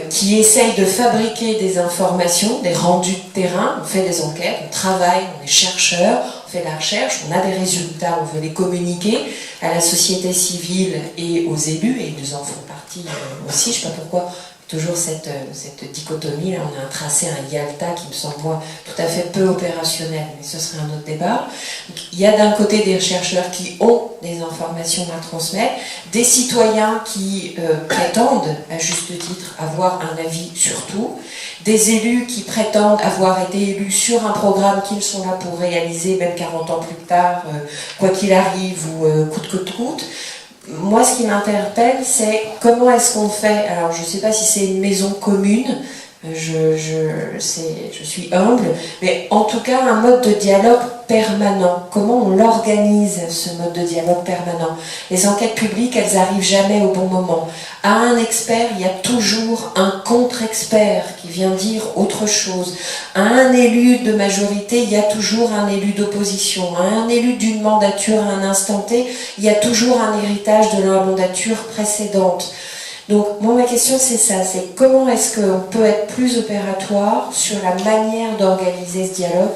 qui essayent de fabriquer des informations, des rendus de terrain. On fait des enquêtes, on travaille, on est chercheurs, on fait de la recherche, on a des résultats, on veut les communiquer à la société civile et aux élus, et ils en font partie aussi. Je ne sais pas pourquoi toujours cette dichotomie, là on a un tracé, un Yalta qui me semble moi tout à fait peu opérationnel, mais ce serait un autre débat. Donc, il y a d'un côté des chercheurs qui ont des informations à transmettre, des citoyens qui prétendent, à juste titre, avoir un avis sur tout, des élus qui prétendent avoir été élus sur un programme qu'ils sont là pour réaliser, même 40 ans plus tard, quoi qu'il arrive, ou coûte que coûte. Moi, ce qui m'interpelle, c'est comment est-ce qu'on fait. Alors, je ne sais pas si c'est une maison commune, je suis humble, mais en tout cas, un mode de dialogue permanent. Comment on l'organise, ce mode de dialogue permanent? Les enquêtes publiques, elles n'arrivent jamais au bon moment. À un expert, il y a toujours un contre-expert qui vient dire autre chose. À un élu de majorité, il y a toujours un élu d'opposition. À un élu d'une mandature à un instant T, il y a toujours un héritage de la mandature précédente. Donc, moi, ma question, c'est ça, c'est comment est-ce qu'on peut être plus opératoire sur la manière d'organiser ce dialogue,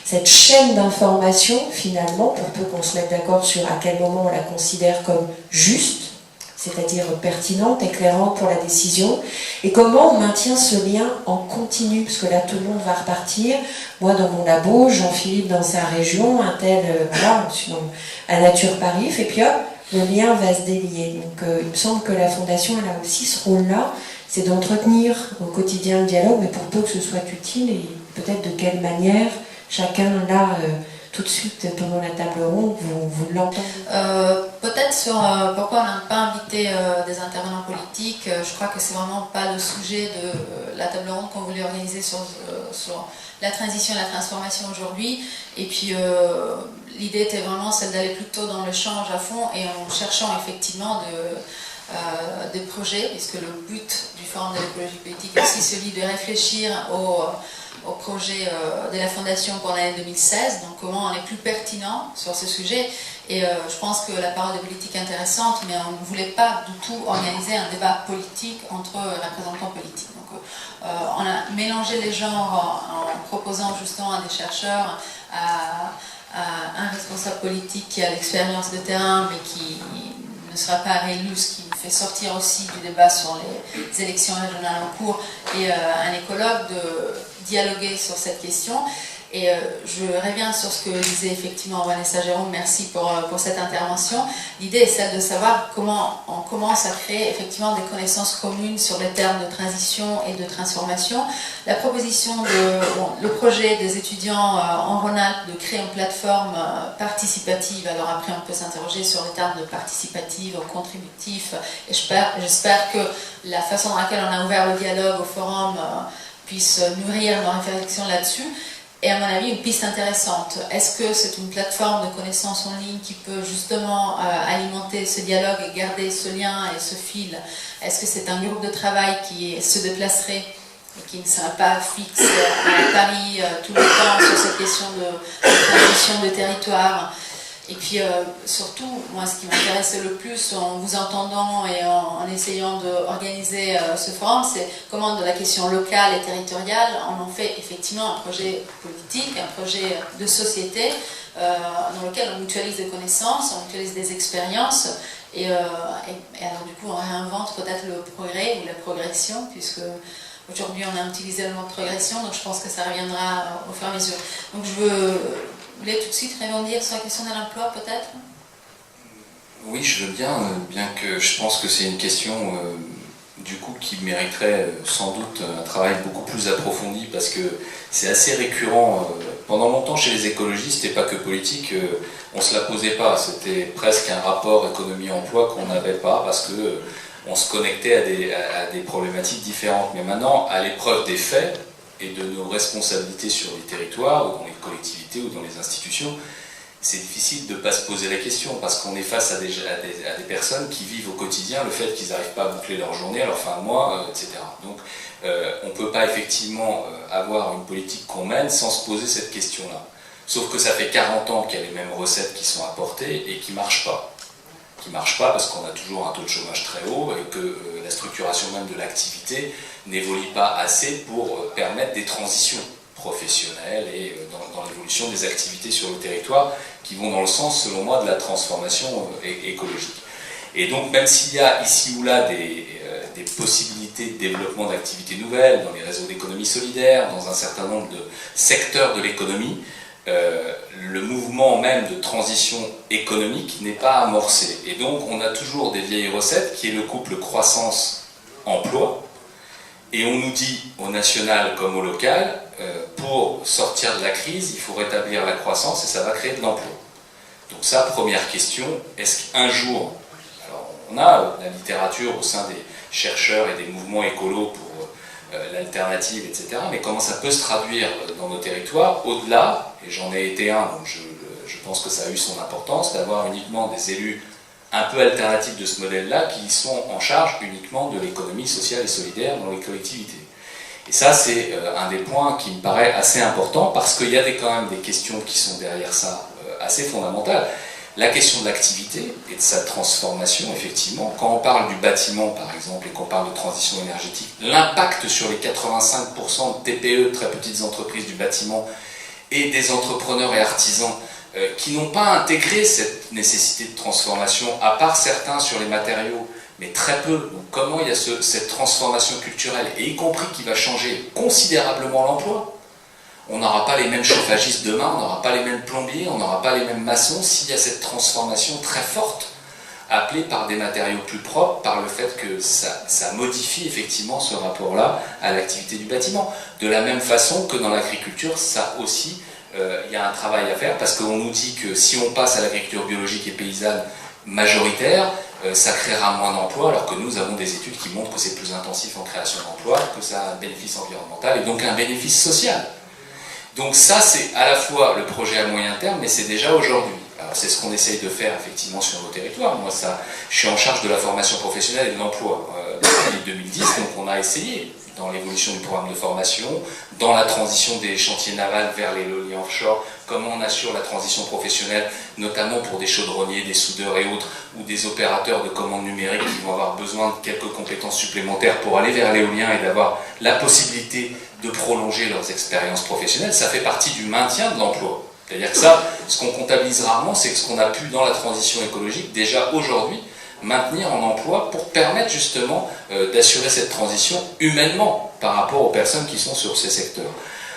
cette chaîne d'information, finalement, pour peu qu'on se mette d'accord sur à quel moment on la considère comme juste, c'est-à-dire pertinente, éclairante pour la décision, et comment on maintient ce lien en continu, parce que là, tout le monde va repartir, moi dans mon labo, Jean-Philippe dans sa région, un tel, voilà, à Nature Paris, et puis hop, le lien va se délier. Donc il me semble que la Fondation, elle a aussi ce rôle-là, c'est d'entretenir au quotidien le dialogue, mais pour peu que ce soit utile, et peut-être de quelle manière chacun là, tout de suite pendant la table ronde, vous l'entendez.
Peut-être sur pourquoi on n'a pas invité des intervenants politiques. Je crois que c'est vraiment pas le sujet de la table ronde qu'on voulait organiser sur la transition et la transformation aujourd'hui. Et puis l'idée était vraiment celle d'aller plutôt dans l'échange à fond et en cherchant effectivement des projets, puisque le but du Forum de l'écologie politique est aussi celui de réfléchir au projet de la Fondation pour l'année 2016, donc comment on est plus pertinent sur ce sujet. Et je pense que la parole de politique est intéressante, mais on ne voulait pas du tout organiser un débat politique entre représentants politiques. Donc on a mélangé les genres en proposant justement à des chercheurs, à un responsable politique qui a l'expérience de terrain, mais qui ne sera pas réélu, ce qui fait sortir aussi du débat sur les élections régionales en cours, et un écologue de dialoguer sur cette question. Et je reviens sur ce que disait effectivement Vanessa Jérôme, merci pour cette intervention. L'idée est celle de savoir comment on commence à créer effectivement des connaissances communes sur les termes de transition et de transformation. La proposition le projet des étudiants en Rhône-Alpes de créer une plateforme participative, alors après on peut s'interroger sur les termes de participative, contributif, et j'espère que la façon dans laquelle on a ouvert le dialogue au forum puisse nourrir nos réflexions là-dessus. Et à mon avis, une piste intéressante. Est-ce que c'est une plateforme de connaissances en ligne qui peut justement alimenter ce dialogue et garder ce lien et ce fil? Est-ce que c'est un groupe de travail qui se déplacerait et qui ne sera pas fixe à Paris tout le temps sur cette question de transition de territoire? Et puis surtout, moi ce qui m'intéressait le plus en vous entendant et en essayant d'organiser ce forum, c'est comment de la question locale et territoriale, on en fait effectivement un projet politique, un projet de société dans lequel on mutualise des connaissances, on mutualise des expériences et alors du coup on réinvente peut-être le progrès ou la progression, puisque aujourd'hui on a utilisé le mot progression, donc je pense que ça reviendra au fur et à mesure. Donc vous voulez tout de suite rebondir sur la question de l'emploi, peut-être?
Oui, je veux bien, bien que je pense que c'est une question du coup qui mériterait sans doute un travail beaucoup plus approfondi, parce que c'est assez récurrent. Pendant longtemps chez les écologistes, et pas que politiques, on ne se la posait pas. C'était presque un rapport économie-emploi qu'on n'avait pas, parce que on se connectait à des problématiques différentes. Mais maintenant, à l'épreuve des faits, et de nos responsabilités sur les territoires, ou dans les collectivités, ou dans les institutions, c'est difficile de ne pas se poser la question, parce qu'on est face à des personnes qui vivent au quotidien le fait qu'ils n'arrivent pas à boucler leur journée, à leur fin de mois, etc. Donc on ne peut pas effectivement avoir une politique qu'on mène sans se poser cette question-là. Sauf que ça fait 40 ans qu'il y a les mêmes recettes qui sont apportées et qui ne marchent pas. Qui ne marchent pas parce qu'on a toujours un taux de chômage très haut et que la structuration même de l'activité n'évolue pas assez pour permettre des transitions professionnelles et dans l'évolution des activités sur le territoire qui vont dans le sens, selon moi, de la transformation écologique. Et donc, même s'il y a ici ou là des possibilités de développement d'activités nouvelles dans les réseaux d'économie solidaire, dans un certain nombre de secteurs de l'économie, le mouvement même de transition économique n'est pas amorcé. Et donc on a toujours des vieilles recettes qui est le couple croissance-emploi, et on nous dit au national comme au local, pour sortir de la crise, il faut rétablir la croissance et ça va créer de l'emploi. Donc ça, première question, est-ce qu'un jour, alors on a la littérature au sein des chercheurs et des mouvements écolos pour l'alternative, etc. Mais comment ça peut se traduire dans nos territoires, au-delà, et j'en ai été un, donc je pense que ça a eu son importance, d'avoir uniquement des élus un peu alternatifs de ce modèle-là, qui sont en charge uniquement de l'économie sociale et solidaire dans les collectivités. Et ça, c'est un des points qui me paraît assez important, parce qu'il y a quand même des questions qui sont derrière ça assez fondamentales. La question de l'activité et de sa transformation, effectivement, quand on parle du bâtiment par exemple et qu'on parle de transition énergétique, l'impact sur les 85% de TPE, très petites entreprises du bâtiment, et des entrepreneurs et artisans qui n'ont pas intégré cette nécessité de transformation, à part certains sur les matériaux, mais très peu. Donc comment il y a cette transformation culturelle, et y compris qui va changer considérablement l'emploi. On n'aura pas les mêmes chauffagistes demain, on n'aura pas les mêmes plombiers, on n'aura pas les mêmes maçons s'il y a cette transformation très forte, appelée par des matériaux plus propres, par le fait que ça modifie effectivement ce rapport-là à l'activité du bâtiment. De la même façon que dans l'agriculture, ça aussi, il y a un travail à faire, parce qu'on nous dit que si on passe à l'agriculture biologique et paysanne majoritaire, ça créera moins d'emplois, alors que nous avons des études qui montrent que c'est plus intensif en création d'emplois, que ça a un bénéfice environnemental et donc un bénéfice social. Donc ça, c'est à la fois le projet à moyen terme, mais c'est déjà aujourd'hui. Alors c'est ce qu'on essaye de faire effectivement sur nos territoires. Moi, je suis en charge de la formation professionnelle et de l'emploi depuis 2010, donc on a essayé dans l'évolution du programme de formation, dans la transition des chantiers navals vers l'éolien offshore, comment on assure la transition professionnelle, notamment pour des chaudronniers, des soudeurs et autres, ou des opérateurs de commandes numériques qui vont avoir besoin de quelques compétences supplémentaires pour aller vers l'éolien et d'avoir la possibilité de prolonger leurs expériences professionnelles. Ça fait partie du maintien de l'emploi. C'est-à-dire que ça, ce qu'on comptabilise rarement, c'est ce qu'on a pu dans la transition écologique déjà aujourd'hui maintenir en emploi pour permettre justement d'assurer cette transition humainement par rapport aux personnes qui sont sur ces secteurs.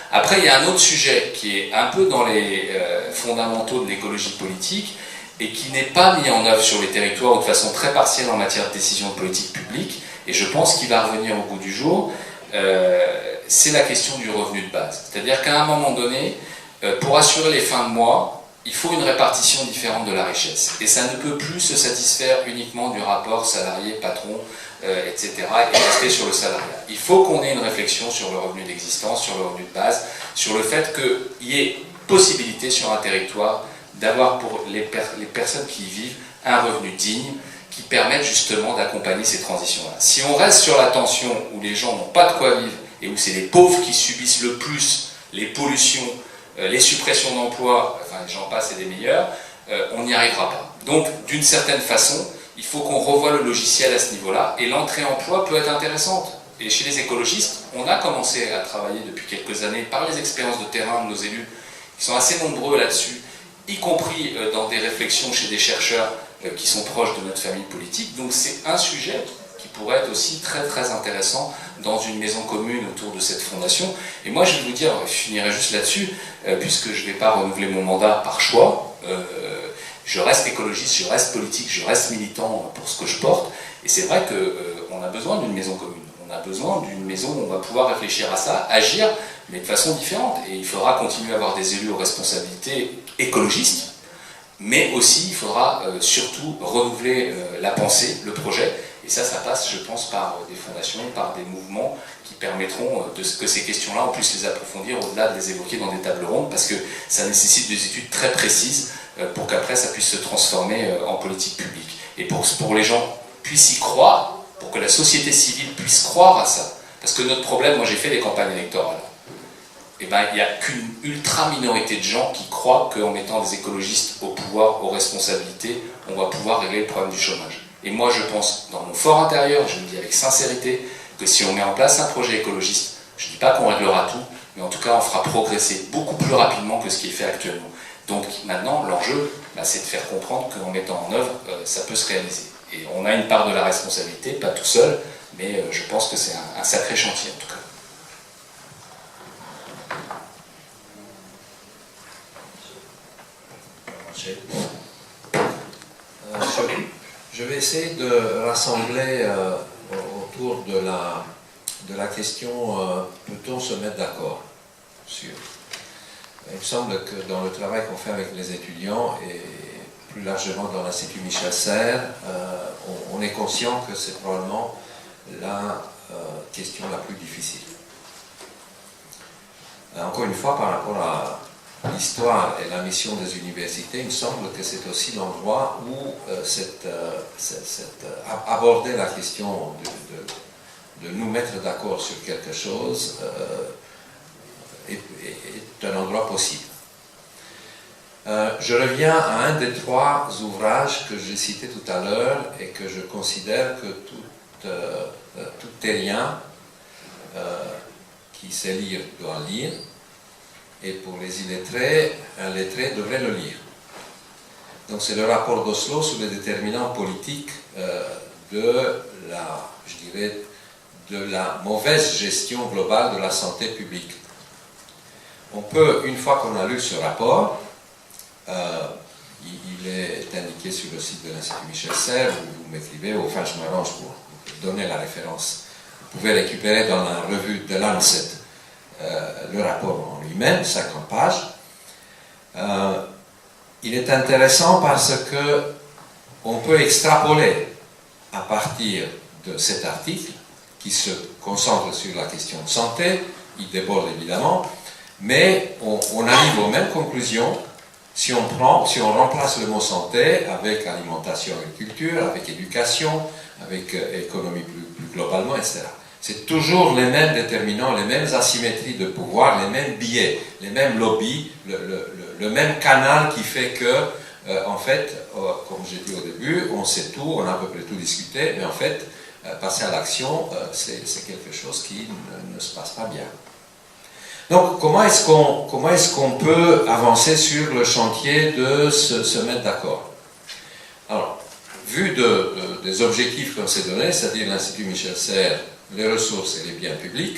Après, il y a un autre sujet qui est un peu dans les fondamentaux de l'écologie politique et qui n'est pas mis en œuvre sur les territoires ou de façon très partielle en matière de décision de politique publique, et je pense qu'il va revenir au goût du jour, c'est la question du revenu de base. C'est-à-dire qu'à un moment donné, pour assurer les fins de mois, il faut une répartition différente de la richesse. Et ça ne peut plus se satisfaire uniquement du rapport salarié-patron, etc. et rester sur le salariat. Il faut qu'on ait une réflexion sur le revenu d'existence, sur le revenu de base, sur le fait qu'il y ait possibilité sur un territoire d'avoir pour les personnes qui y vivent un revenu digne qui permette justement d'accompagner ces transitions-là. Si on reste sur la tension où les gens n'ont pas de quoi vivre et où c'est les pauvres qui subissent le plus les pollutions, les suppressions d'emplois, enfin j'en passe et des meilleurs, on n'y arrivera pas. Donc d'une certaine façon, il faut qu'on revoie le logiciel à ce niveau-là, et l'entrée en emploi peut être intéressante. Et chez les écologistes, on a commencé à travailler depuis quelques années par les expériences de terrain de nos élus, qui sont assez nombreux là-dessus, y compris dans des réflexions chez des chercheurs qui sont proches de notre famille politique. Donc c'est un sujet qui pourrait être aussi très très intéressant dans une maison commune autour de cette fondation. Et moi je vais vous dire, je finirai juste là-dessus, puisque je ne vais pas renouveler mon mandat par choix, je reste écologiste, je reste politique, je reste militant pour ce que je porte, et c'est vrai qu'on a besoin d'une maison commune, on a besoin d'une maison où on va pouvoir réfléchir à ça, agir, mais de façon différente, et il faudra continuer à avoir des élus aux responsabilités écologistes, mais aussi il faudra surtout renouveler la pensée, le projet, et ça passe, je pense, par des fondations, par des mouvements qui permettront que ces questions-là, on puisse les approfondir au-delà de les évoquer dans des tables rondes, parce que ça nécessite des études très précises pour qu'après ça puisse se transformer en politique publique. Et pour que les gens puissent y croire, pour que la société civile puisse croire à ça. Parce que notre problème, moi j'ai fait des campagnes électorales, et ben il n'y a qu'une ultra minorité de gens qui croient qu'en mettant des écologistes au pouvoir, aux responsabilités, on va pouvoir régler le problème du chômage. Et moi je pense, dans mon fort intérieur, je le dis avec sincérité, que si on met en place un projet écologiste, je ne dis pas qu'on réglera tout, mais en tout cas on fera progresser beaucoup plus rapidement que ce qui est fait actuellement. Donc maintenant, l'enjeu, c'est de faire comprendre qu'en mettant en œuvre, ça peut se réaliser. Et on a une part de la responsabilité, pas tout seul, mais je pense que c'est un sacré chantier en tout cas.
Je vais essayer de rassembler autour de la question peut-on se mettre d'accord sur. Il me semble que dans le travail qu'on fait avec les étudiants et plus largement dans l'Institut Michel Serres, on est conscient que c'est probablement la question la plus difficile. Encore une fois, par rapport à l'histoire et la mission des universités, il me semble que c'est aussi l'endroit où aborder la question de nous mettre d'accord sur quelque chose est un endroit possible. Je reviens à un des 3 ouvrages que j'ai cités tout à l'heure et que je considère que tout terrien qui sait lire doit lire, et pour les illettrés, un lettré devrait le lire. Donc c'est le rapport d'Oslo sur les déterminants politiques de la mauvaise gestion globale de la santé publique. On peut, une fois qu'on a lu ce rapport, il est indiqué sur le site de l'Institut Michel Serres, vous m'écrivez, enfin je m'arrange pour donner la référence. Vous pouvez récupérer dans la revue de Lancet le rapport en lui-même, 50 pages. Il est intéressant parce que on peut extrapoler à partir de cet article qui se concentre sur la question de santé, il déborde évidemment, mais on arrive aux mêmes conclusions si on remplace le mot santé avec alimentation et culture, avec éducation, avec économie plus globalement, etc. C'est toujours les mêmes déterminants, les mêmes asymétries de pouvoir, les mêmes biais, les mêmes lobbies, le même canal qui fait que, en fait, comme j'ai dit au début, on sait tout, on a à peu près tout discuté, mais en fait, passer à l'action, c'est quelque chose qui ne se passe pas bien. Donc, comment est-ce qu'on peut avancer sur le chantier de se mettre d'accord? Alors, vu des objectifs qu'on s'est donnés, c'est-à-dire l'Institut Michel Serres, les ressources et les biens publics,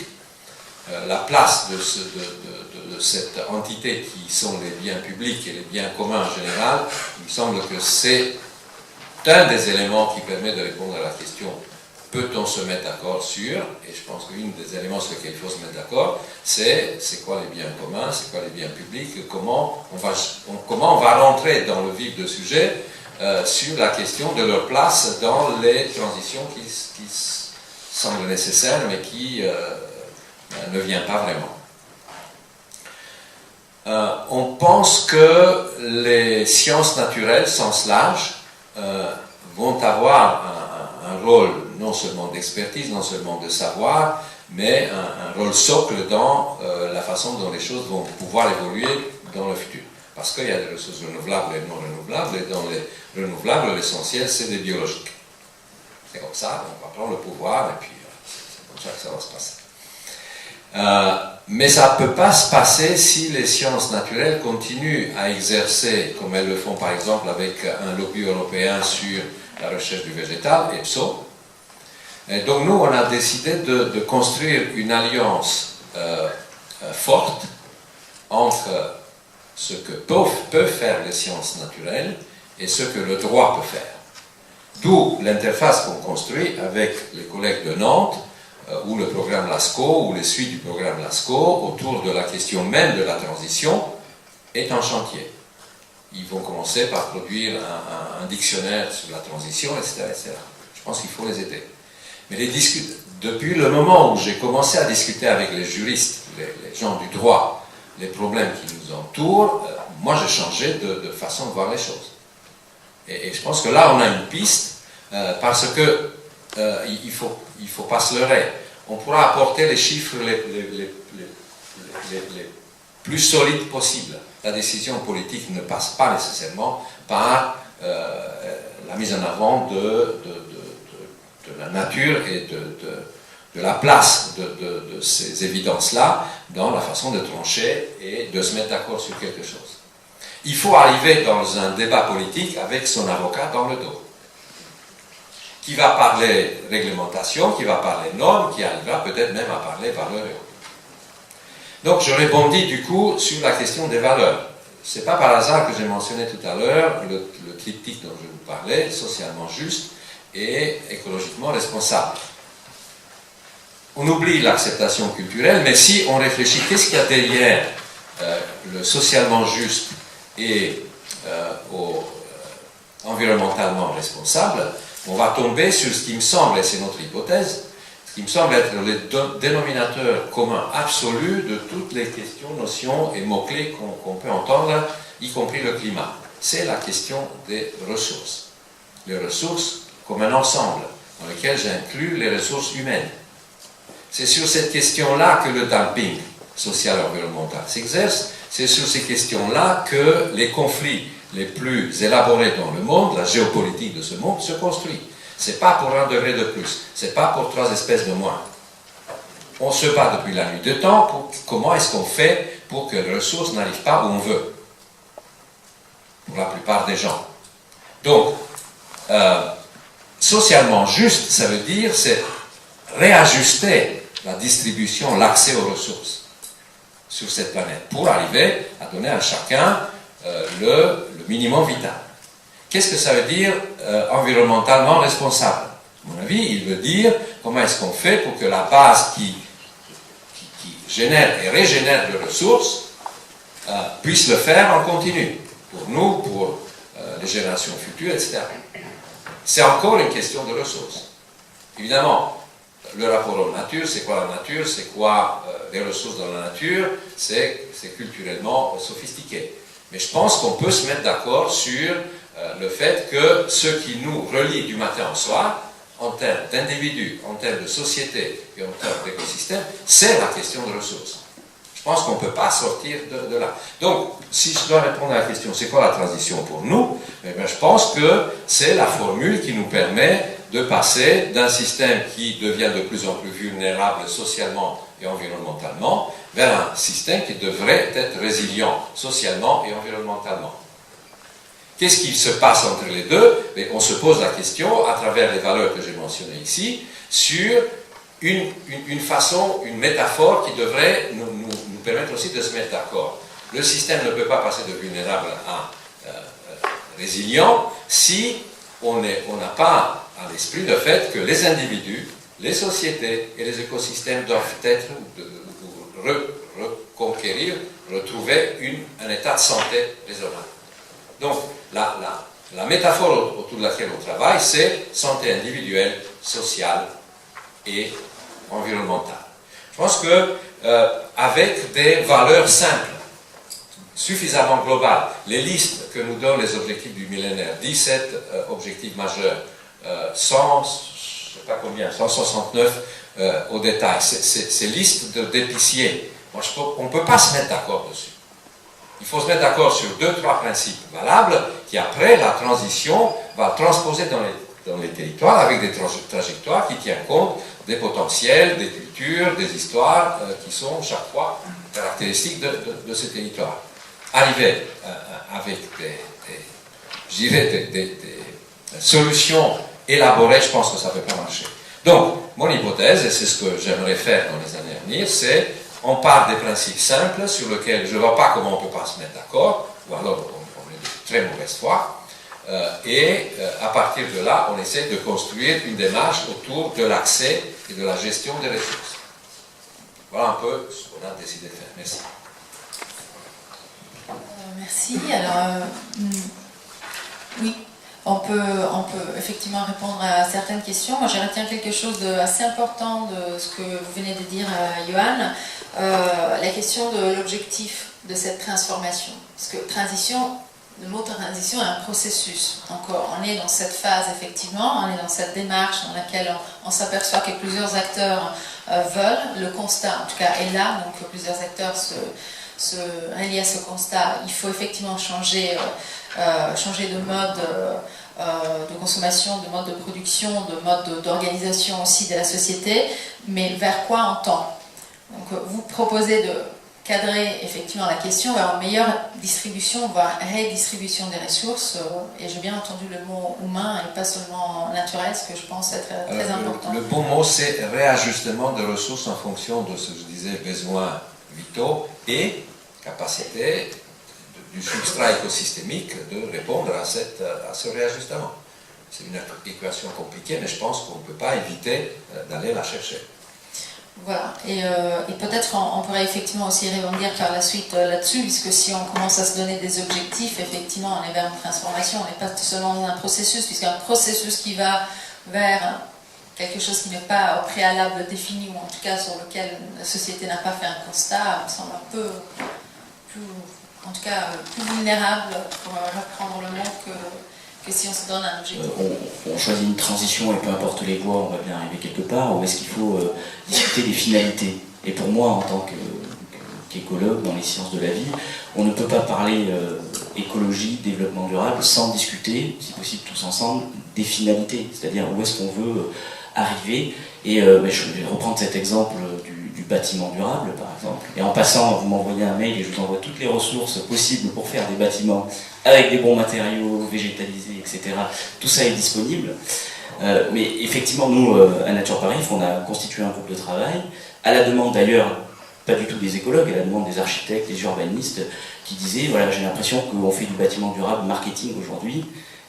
la place de cette entité qui sont les biens publics et les biens communs en général, il me semble que c'est un des éléments qui permet de répondre à la question peut-on se mettre d'accord sur, et je pense qu'un des éléments sur lesquels il faut se mettre d'accord, c'est quoi les biens communs, c'est quoi les biens publics, comment on va rentrer dans le vif du sujet sur la question de leur place dans les transitions qui semblent nécessaires mais qui ne viennent pas vraiment. On pense que les sciences naturelles, sens large, vont avoir un rôle non seulement d'expertise, non seulement de savoir, mais un rôle socle dans la façon dont les choses vont pouvoir évoluer dans le futur. Parce qu'il y a des ressources renouvelables et non renouvelables, et dans les renouvelables, l'essentiel, c'est des biologiques. C'est comme ça, on va prendre le pouvoir, et puis c'est comme ça que ça va se passer. Mais ça ne peut pas se passer si les sciences naturelles continuent à exercer, comme elles le font par exemple avec un lobby européen sur la recherche du végétal, EPSO. Et donc nous, on a décidé de construire une alliance forte entre ce que peuvent faire les sciences naturelles et ce que le droit peut faire. D'où l'interface qu'on construit avec les collègues de Nantes, ou le programme LASCO, ou les suites du programme LASCO, autour de la question même de la transition, est en chantier. Ils vont commencer par produire un dictionnaire sur la transition, etc., etc. Je pense qu'il faut les aider. Mais depuis le moment où j'ai commencé à discuter avec les juristes, les gens du droit, les problèmes qui nous entourent, moi j'ai changé de façon de voir les choses. Et je pense que là on a une piste, parce que il faut pas se leurrer. On pourra apporter les chiffres les plus solides possibles. La décision politique ne passe pas nécessairement par la mise en avant de la nature et de la place de ces évidences-là dans la façon de trancher et de se mettre d'accord sur quelque chose. Il faut arriver dans un débat politique avec son avocat dans le dos, qui va parler réglementation, qui va parler normes, qui arrivera peut-être même à parler valeurs. Donc je répondis du coup sur la question des valeurs. Ce n'est pas par hasard que j'ai mentionné tout à l'heure le triptyque dont je vous parlais, socialement juste et écologiquement responsable. On oublie l'acceptation culturelle, mais si on réfléchit, qu'est-ce qu'il y a derrière le socialement juste et environnementalement responsable, on va tomber sur ce qui me semble, et c'est notre hypothèse, ce qui me semble être le dénominateur commun absolu de toutes les questions, notions et mots-clés qu'on peut entendre, y compris le climat. C'est la question des ressources. Les ressources comme un ensemble, dans lequel j'inclus les ressources humaines. C'est sur cette question-là que le dumping social-environnemental s'exerce, c'est sur ces questions-là que les conflits les plus élaborés dans le monde, la géopolitique de ce monde, se construit. C'est pas pour 1 degré de plus, c'est pas pour 3 espèces de moins. On se bat depuis la nuit de temps pour comment est-ce qu'on fait pour que les ressources n'arrivent pas où on veut. Pour la plupart des gens. Donc, socialement juste, ça veut dire c'est réajuster la distribution, l'accès aux ressources sur cette planète pour arriver à donner à chacun le minimum vital. Qu'est-ce que ça veut dire environnementalement responsable? À mon avis, il veut dire comment est-ce qu'on fait pour que la base qui génère et régénère des ressources puisse le faire en continu, pour nous, pour les générations futures, etc. C'est encore une question de ressources. Évidemment, le rapport aux nature, c'est quoi la nature, c'est quoi les ressources dans la nature, c'est culturellement sophistiqué. Mais je pense qu'on peut se mettre d'accord sur le fait que ce qui nous relie du matin au soir, en termes d'individus, en termes de société et en termes d'écosystème, c'est la question de ressources. Je pense qu'on ne peut pas sortir de là. Donc, si je dois répondre à la question, c'est quoi la transition pour nous? Eh bien, je pense que c'est la formule qui nous permet de passer d'un système qui devient de plus en plus vulnérable socialement et environnementalement vers un système qui devrait être résilient socialement et environnementalement. Qu'est-ce qui se passe entre les deux? Et on se pose la question, à travers les valeurs que j'ai mentionnées ici, sur une façon, une métaphore qui devrait nous permettre aussi de se mettre d'accord. Le système ne peut pas passer de vulnérable à résilient si on n'a pas à l'esprit le fait que les individus, les sociétés et les écosystèmes doivent être reconquérir, retrouver un état de santé raisonnable. Donc, la métaphore autour de laquelle on travaille, c'est santé individuelle, sociale et environnementale. Je pense que avec des valeurs simples, suffisamment globales, les listes que nous donnent les objectifs du millénaire, 17 objectifs majeurs, 100, je ne sais pas combien, 169 au détail, ces listes d'épiciers, on ne peut pas se mettre d'accord dessus. Il faut se mettre d'accord sur 2-3 principes valables qui, après la transition, va transposer dans les territoires avec des trajectoires qui tiennent compte des potentiels, des cultures, des histoires qui sont chaque fois caractéristiques de ces territoires. Arriver avec des solutions élaborées, je pense que ça ne peut pas marcher. Donc, mon hypothèse, et c'est ce que j'aimerais faire dans les années à venir, c'est on part des principes simples sur lesquels je ne vois pas comment on ne peut pas se mettre d'accord, ou alors on est de très mauvaise foi, et à partir de là, on essaie de construire une démarche autour de l'accès et de la gestion des ressources. Voilà un peu ce qu'on a décidé de faire. Merci.
Merci. Alors, oui, on peut effectivement répondre à certaines questions. Moi, je retiens quelque chose d'assez important de ce que vous venez de dire, Johan. La question de l'objectif de cette transformation. Parce que le mot transition est un processus. Donc, on est dans cette phase, effectivement, on est dans cette démarche dans laquelle on s'aperçoit que plusieurs acteurs veulent. Le constat, en tout cas, est là. Donc, plusieurs acteurs se rallient à ce constat. Il faut effectivement changer de mode de consommation, de mode de production, de mode d'organisation aussi de la société, mais vers quoi en temps? Donc vous proposez de cadrer effectivement la question vers une meilleure distribution, voire redistribution des ressources, et j'ai bien entendu le mot humain et pas seulement naturel, ce que je pense être très important.
Le bon mot, c'est réajustement de ressources en fonction de ce que je disais, besoins vitaux et capacité du substrat écosystémique de répondre à ce réajustement. C'est une équation compliquée, mais je pense qu'on ne peut pas éviter d'aller la chercher.
Voilà, et peut-être on pourrait effectivement aussi rebondir par la suite là-dessus, puisque si on commence à se donner des objectifs, effectivement on est vers une transformation, on n'est pas seulement dans un processus, puisqu'un processus qui va vers quelque chose qui n'est pas au préalable défini, ou en tout cas sur lequel la société n'a pas fait un constat, me semble un peu plus vulnérable, pour reprendre le mot, que si on se donne un objectif.
On choisit une transition et peu importe les voies, on va bien arriver quelque part, ou est-ce qu'il faut discuter des finalités? Et pour moi, en tant que qu'écologue dans les sciences de la vie. On ne peut pas parler écologie, développement durable, sans discuter, si possible tous ensemble, des finalités, c'est-à-dire où est-ce qu'on veut arriver. Et je vais reprendre cet exemple du bâtiment durable, par exemple. Et en passant, vous m'envoyez un mail et je vous envoie toutes les ressources possibles pour faire des bâtiments avec des bons matériaux, végétalisés, etc. Tout ça est disponible. Mais effectivement, nous, à Nature Paris, on a constitué un groupe de travail, à la demande d'ailleurs, pas du tout des écologues, à la demande des architectes, des urbanistes, qui disaient, voilà, j'ai l'impression qu'on fait du bâtiment durable marketing aujourd'hui,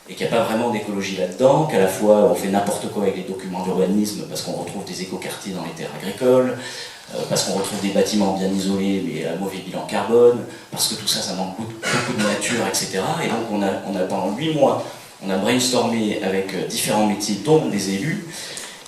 et qu'il n'y a pas vraiment d'écologie là-dedans, qu'à la fois on fait n'importe quoi avec les documents d'urbanisme, parce qu'on retrouve des écoquartiers dans les terres agricoles, parce qu'on retrouve des bâtiments bien isolés, mais à mauvais bilan carbone, parce que tout ça, ça manque beaucoup de nature, etc. Et donc on a pendant 8 mois, on a brainstormé avec différents métiers, dont des élus,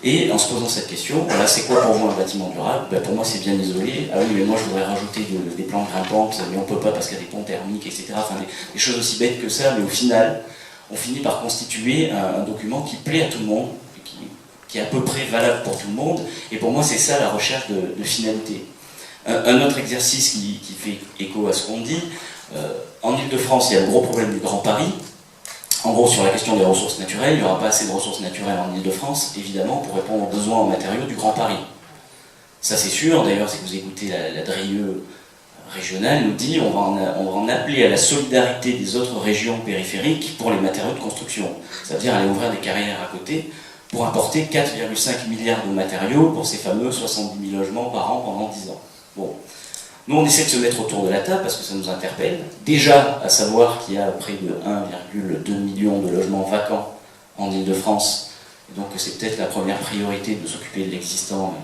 et en se posant cette question, voilà, c'est quoi pour vous un bâtiment durable? Ben, pour moi c'est bien isolé. Ah oui, mais moi je voudrais rajouter des plantes grimpantes, mais on peut pas parce qu'il y a des ponts thermiques, etc. Enfin des choses aussi bêtes que ça, mais au final, on finit par constituer un document qui plaît à tout le monde, qui est à peu près valable pour tout le monde, et pour moi c'est ça la recherche de finalité. Un autre exercice qui fait écho à ce qu'on dit, en Ile-de-France il y a le gros problème du Grand Paris. En gros, sur la question des ressources naturelles, il n'y aura pas assez de ressources naturelles en Ile-de-France, évidemment, pour répondre aux besoins en matériaux du Grand Paris. Ça c'est sûr, d'ailleurs, si vous écoutez la DRIE régionale, nous dit on va en appeler à la solidarité des autres régions périphériques pour les matériaux de construction. Ça veut dire aller ouvrir des carrières à côté pour importer 4,5 milliards de matériaux pour ces fameux 70 000 logements par an pendant 10 ans. Bon. Nous, on essaie de se mettre autour de la table parce que ça nous interpelle. Déjà, à savoir qu'il y a près de 1,2 million de logements vacants en Ile-de-France. Et donc, c'est peut-être la première priorité de s'occuper de l'existant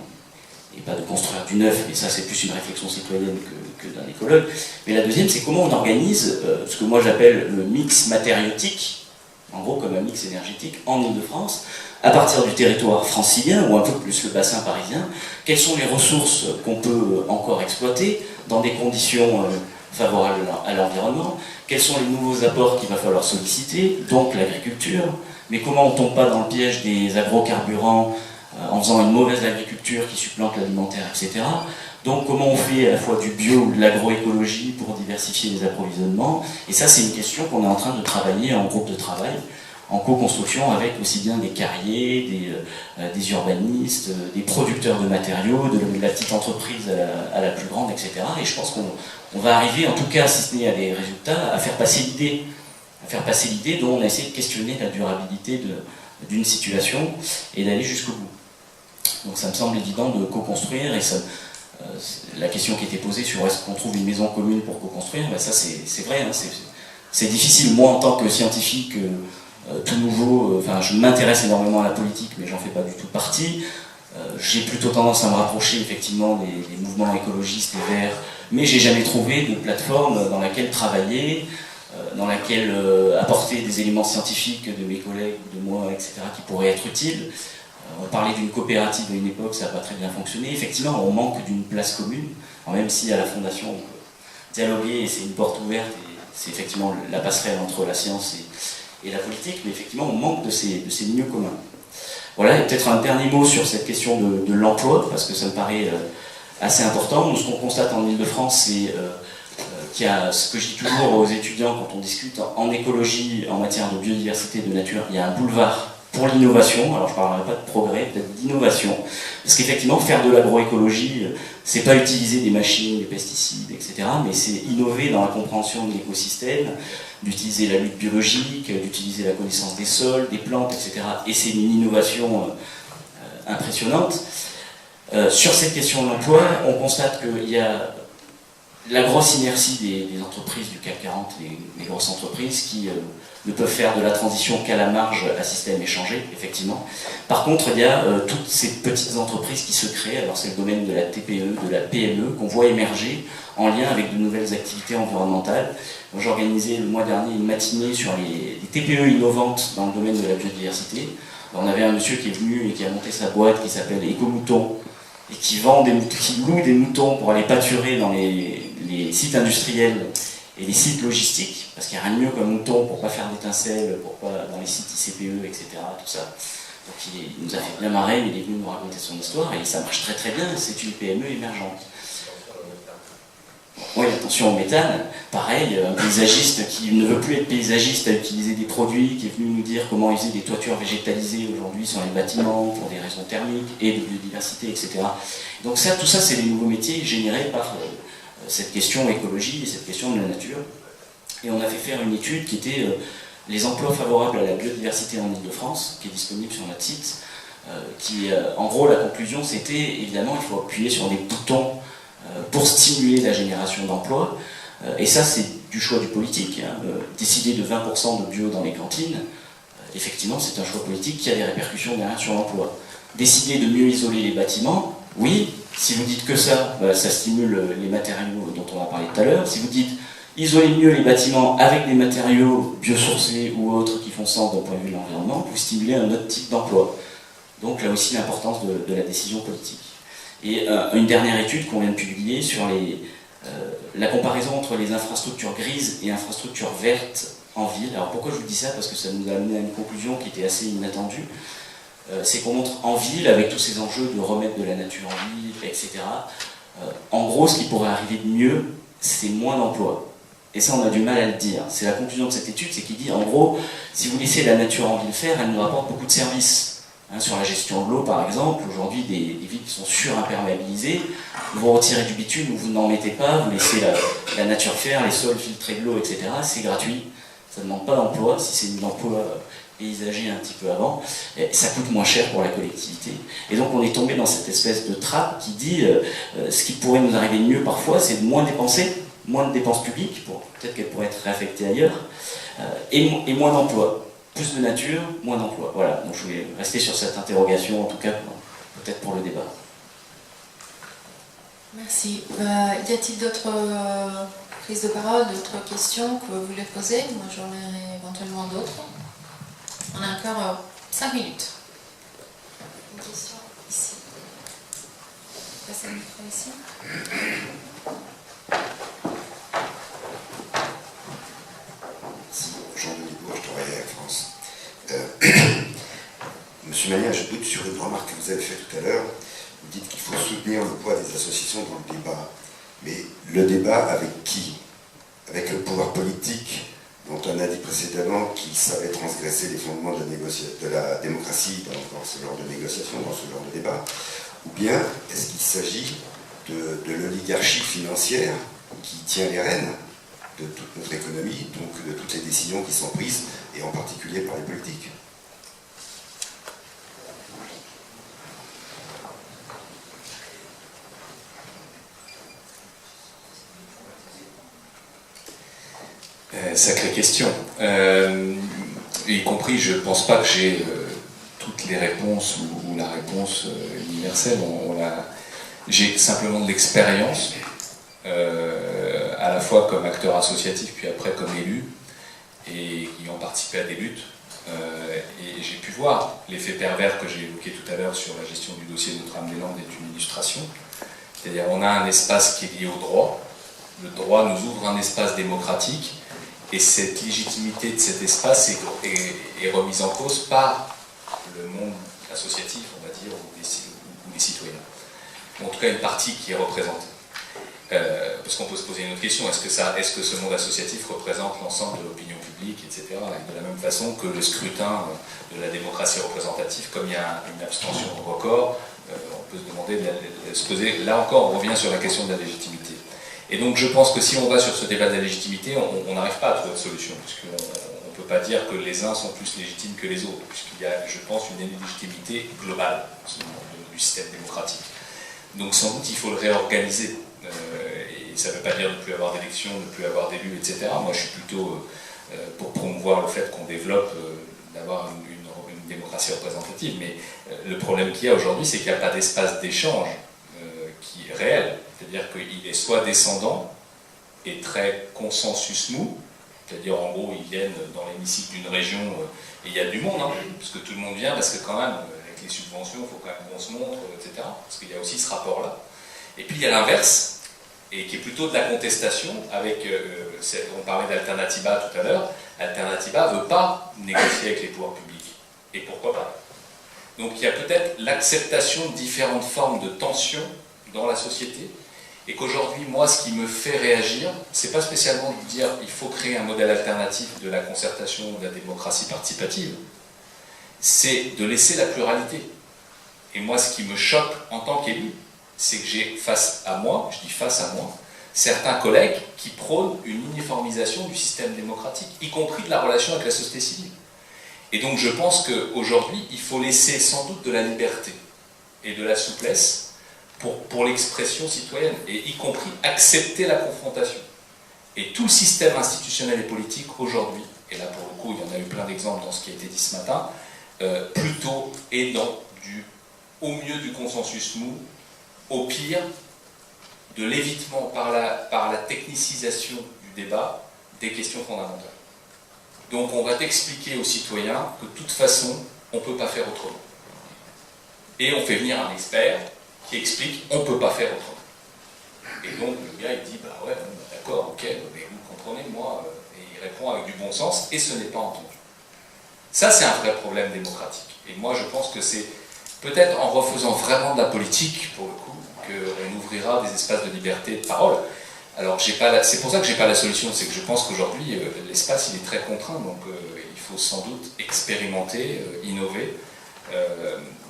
et pas de construire du neuf. Mais ça, c'est plus une réflexion citoyenne que d'un écologue. Mais la deuxième, c'est comment on organise ce que moi j'appelle le mix matériotique, en gros comme un mix énergétique, en Ile-de-France, à partir du territoire francilien, ou un peu plus le bassin parisien, quelles sont les ressources qu'on peut encore exploiter dans des conditions favorables à l'environnement, quels sont les nouveaux apports qu'il va falloir solliciter, donc l'agriculture, mais comment on ne tombe pas dans le piège des agrocarburants en faisant une mauvaise agriculture qui supplante l'alimentaire, etc. Donc comment on fait à la fois du bio ou de l'agroécologie pour diversifier les approvisionnements, et ça c'est une question qu'on est en train de travailler en groupe de travail, en co-construction avec aussi bien des carriers, des urbanistes, des producteurs de matériaux, de la petite entreprise à la plus grande, etc. Et je pense qu'on va arriver, en tout cas, si ce n'est à des résultats, à faire passer l'idée dont on a essayé de questionner la durabilité d'une situation et d'aller jusqu'au bout. Donc ça me semble évident de co-construire, et ça, la question qui était posée sur est-ce qu'on trouve une maison commune pour co-construire, ben ça c'est vrai, hein, c'est difficile. Moi en tant que scientifique, tout nouveau, je m'intéresse énormément à la politique, mais j'en fais pas du tout partie. J'ai plutôt tendance à me rapprocher effectivement des mouvements écologistes et verts, mais j'ai jamais trouvé de plateforme dans laquelle travailler, dans laquelle apporter des éléments scientifiques de mes collègues, de moi, etc., qui pourraient être utiles. On parlait d'une coopérative à une époque, ça n'a pas très bien fonctionné. Effectivement, on manque d'une place commune, même si à la Fondation on peut dialoguer et c'est une porte ouverte, et c'est effectivement la passerelle entre la science et la politique, mais effectivement on manque de ces milieux communs. Voilà, et peut-être un dernier mot sur cette question de l'emploi, parce que ça me paraît assez important. Nous, ce qu'on constate en Ile-de-France, c'est qu'il y a, ce que je dis toujours aux étudiants quand on discute en écologie, en matière de biodiversité, de nature, il y a un boulevard pour l'innovation. Alors je ne parlerai pas de progrès, peut-être d'innovation, parce qu'effectivement faire de l'agroécologie, c'est pas utiliser des machines, des pesticides, etc., mais c'est innover dans la compréhension de l'écosystème, d'utiliser la lutte biologique, d'utiliser la connaissance des sols, des plantes, etc. Et c'est une innovation impressionnante. Sur cette question de l'emploi, on constate qu'il y a la grosse inertie des entreprises du CAC 40, les grosses entreprises qui ne peuvent faire de la transition qu'à la marge à système échangé, effectivement. Par contre, il y a toutes ces petites entreprises qui se créent, alors c'est le domaine de la TPE, de la PME, qu'on voit émerger en lien avec de nouvelles activités environnementales. J'ai organisé le mois dernier une matinée sur les TPE innovantes dans le domaine de la biodiversité. Alors, on avait un monsieur qui est venu et qui a monté sa boîte qui s'appelle Éco-Mouton, et qui loue des moutons pour aller pâturer dans les sites industriels et les sites logistiques, parce qu'il n'y a rien de mieux qu'un mouton pour ne pas faire d'étincelles, pour pas dans les sites ICPE, etc., tout ça. Donc il nous a fait bien marrer, il est venu nous raconter son histoire, et ça marche très très bien, c'est une PME émergente. Oui, attention au méthane, pareil, un paysagiste qui ne veut plus être paysagiste à utiliser des produits, qui est venu nous dire comment user des toitures végétalisées aujourd'hui sur les bâtiments pour des raisons thermiques et de biodiversité, etc. Donc ça, tout ça, c'est les nouveaux métiers générés par cette question écologie et cette question de la nature. Et on a fait faire une étude qui était les emplois favorables à la biodiversité en Île-de-France, qui est disponible sur notre site, en gros, la conclusion, c'était, évidemment, il faut appuyer sur des boutons pour stimuler la génération d'emplois, et ça c'est du choix du politique. Décider de 20% de bio dans les cantines, effectivement c'est un choix politique qui a des répercussions derrière sur l'emploi. Décider de mieux isoler les bâtiments, oui, si vous dites que ça, ça stimule les matériaux dont on a parlé tout à l'heure. Si vous dites isoler mieux les bâtiments avec des matériaux biosourcés ou autres qui font sens d'un point de vue de l'environnement, vous stimulez un autre type d'emploi. Donc là aussi l'importance de la décision politique. Et une dernière étude qu'on vient de publier sur la comparaison entre les infrastructures grises et infrastructures vertes en ville. Alors pourquoi je vous dis ça? Parce que ça nous a amené à une conclusion qui était assez inattendue. C'est qu'on montre en ville, avec tous ces enjeux de remettre de la nature en ville, etc. En gros, ce qui pourrait arriver de mieux, c'est moins d'emplois. Et ça, on a du mal à le dire. C'est la conclusion de cette étude, c'est qu'il dit, en gros, si vous laissez la nature en ville faire, elle nous rapporte beaucoup de services. Sur la gestion de l'eau, par exemple, aujourd'hui, des villes qui sont surimperméabilisées, vous retirez du bitume ou vous n'en mettez pas, vous laissez la nature faire, les sols filtrer de l'eau, etc. C'est gratuit, ça ne demande pas d'emploi, si c'est de l'emploi paysager un petit peu avant, ça coûte moins cher pour la collectivité. Et donc on est tombé dans cette espèce de trappe qui dit ce qui pourrait nous arriver de mieux parfois, c'est de moins dépenser, moins de dépenses publiques, peut-être qu'elles pourraient être réaffectées ailleurs, et moins d'emplois. Plus de nature, moins d'emploi. Voilà, donc je voulais rester sur cette interrogation, en tout cas, peut-être pour le débat.
Merci. Y a-t-il d'autres prises de parole, d'autres questions que vous voulez poser? Moi, j'en ai éventuellement d'autres. On a encore 5 minutes. Une question ici. Passez le micro ici.
Jean-Denis Bourg, je travaille à Air France. Monsieur Magnin, je doute sur une remarque que vous avez faite tout à l'heure. Vous dites qu'il faut soutenir le poids des associations dans le débat. Mais le débat avec qui? Avec le pouvoir politique, dont on a dit précédemment qu'il savait transgresser les fondements de la démocratie dans ce genre de négociation, dans ce genre de débat? Ou bien est-ce qu'il s'agit de l'oligarchie financière qui tient les rênes de toute notre économie, donc de toutes les décisions qui sont prises, et en particulier par les politiques?
Sacrée question. Y compris, je ne pense pas que j'ai toutes les réponses ou la réponse universelle. J'ai simplement de l'expérience, à la fois comme acteur associatif, puis après comme élu, et ayant participé à des luttes. Et j'ai pu voir l'effet pervers que j'ai évoqué tout à l'heure sur la gestion du dossier de Notre-Dame-des-Landes est une illustration. C'est-à-dire on a un espace qui est lié au droit. Le droit nous ouvre un espace démocratique. Et cette légitimité de cet espace est remise en cause par le monde associatif, on va dire, ou des citoyens. Ou en tout cas, une partie qui est représentée. Parce qu'on peut se poser une autre question, est-ce que ce monde associatif représente l'ensemble de l'opinion publique, etc. Et de la même façon que le scrutin de la démocratie représentative, comme il y a une abstention record, on peut se demander de se poser, là encore, on revient sur la question de la légitimité. Et donc je pense que si on va sur ce débat de la légitimité, on n'arrive pas à trouver de solution, puisqu'on ne peut pas dire que les uns sont plus légitimes que les autres, puisqu'il y a, je pense, une illégitimité globale du système démocratique. Donc sans doute il faut le réorganiser, et ça ne veut pas dire ne plus avoir d'élections, ne plus avoir d'élus, etc. Moi je suis plutôt pour promouvoir le fait qu'on développe, d'avoir une démocratie représentative, mais le problème qu'il y a aujourd'hui, c'est qu'il n'y a pas d'espace d'échange qui est réel. C'est-à-dire qu'il est soit descendant et très consensus mou, c'est-à-dire en gros ils viennent dans l'hémicycle d'une région et il y a du monde, parce que tout le monde vient, parce que quand même avec les subventions il faut quand même qu'on se montre, etc. Parce qu'il y a aussi ce rapport-là. Et puis il y a l'inverse, et qui est plutôt de la contestation avec, on parlait d'Alternativa tout à l'heure, Alternativa ne veut pas négocier avec les pouvoirs publics. Et pourquoi pas? Donc il y a peut-être l'acceptation de différentes formes de tensions dans la société, Et qu'aujourd'hui, moi, ce qui me fait réagir, c'est pas spécialement de dire il faut créer un modèle alternatif de la concertation ou de la démocratie participative, c'est de laisser la pluralité. Et moi, ce qui me choque en tant qu'élu, c'est que j'ai face à moi, je dis face à moi, certains collègues qui prônent une uniformisation du système démocratique, y compris de la relation avec la société civile. Et donc je pense qu'aujourd'hui, il faut laisser sans doute de la liberté et de la souplesse pour l'expression citoyenne, et y compris accepter la confrontation. Et tout le système institutionnel et politique aujourd'hui, et là pour le coup il y en a eu plein d'exemples dans ce qui a été dit ce matin, plutôt est dans au mieux du consensus mou, au pire de l'évitement par la technicisation du débat des questions fondamentales. Donc on va expliquer aux citoyens que de toute façon on ne peut pas faire autrement. Et on fait venir un expert qui explique on ne peut pas faire autrement. Et donc le gars il dit bah ouais, d'accord, ok, mais vous comprenez, moi, et il répond avec du bon sens, et ce n'est pas entendu. Ça c'est un vrai problème démocratique. Et moi je pense que c'est peut-être en refaisant vraiment de la politique, pour le coup, qu'on ouvrira des espaces de liberté de parole. Alors c'est pour ça que j'ai pas la solution, c'est que je pense qu'aujourd'hui l'espace il est très contraint, donc il faut sans doute expérimenter, innover.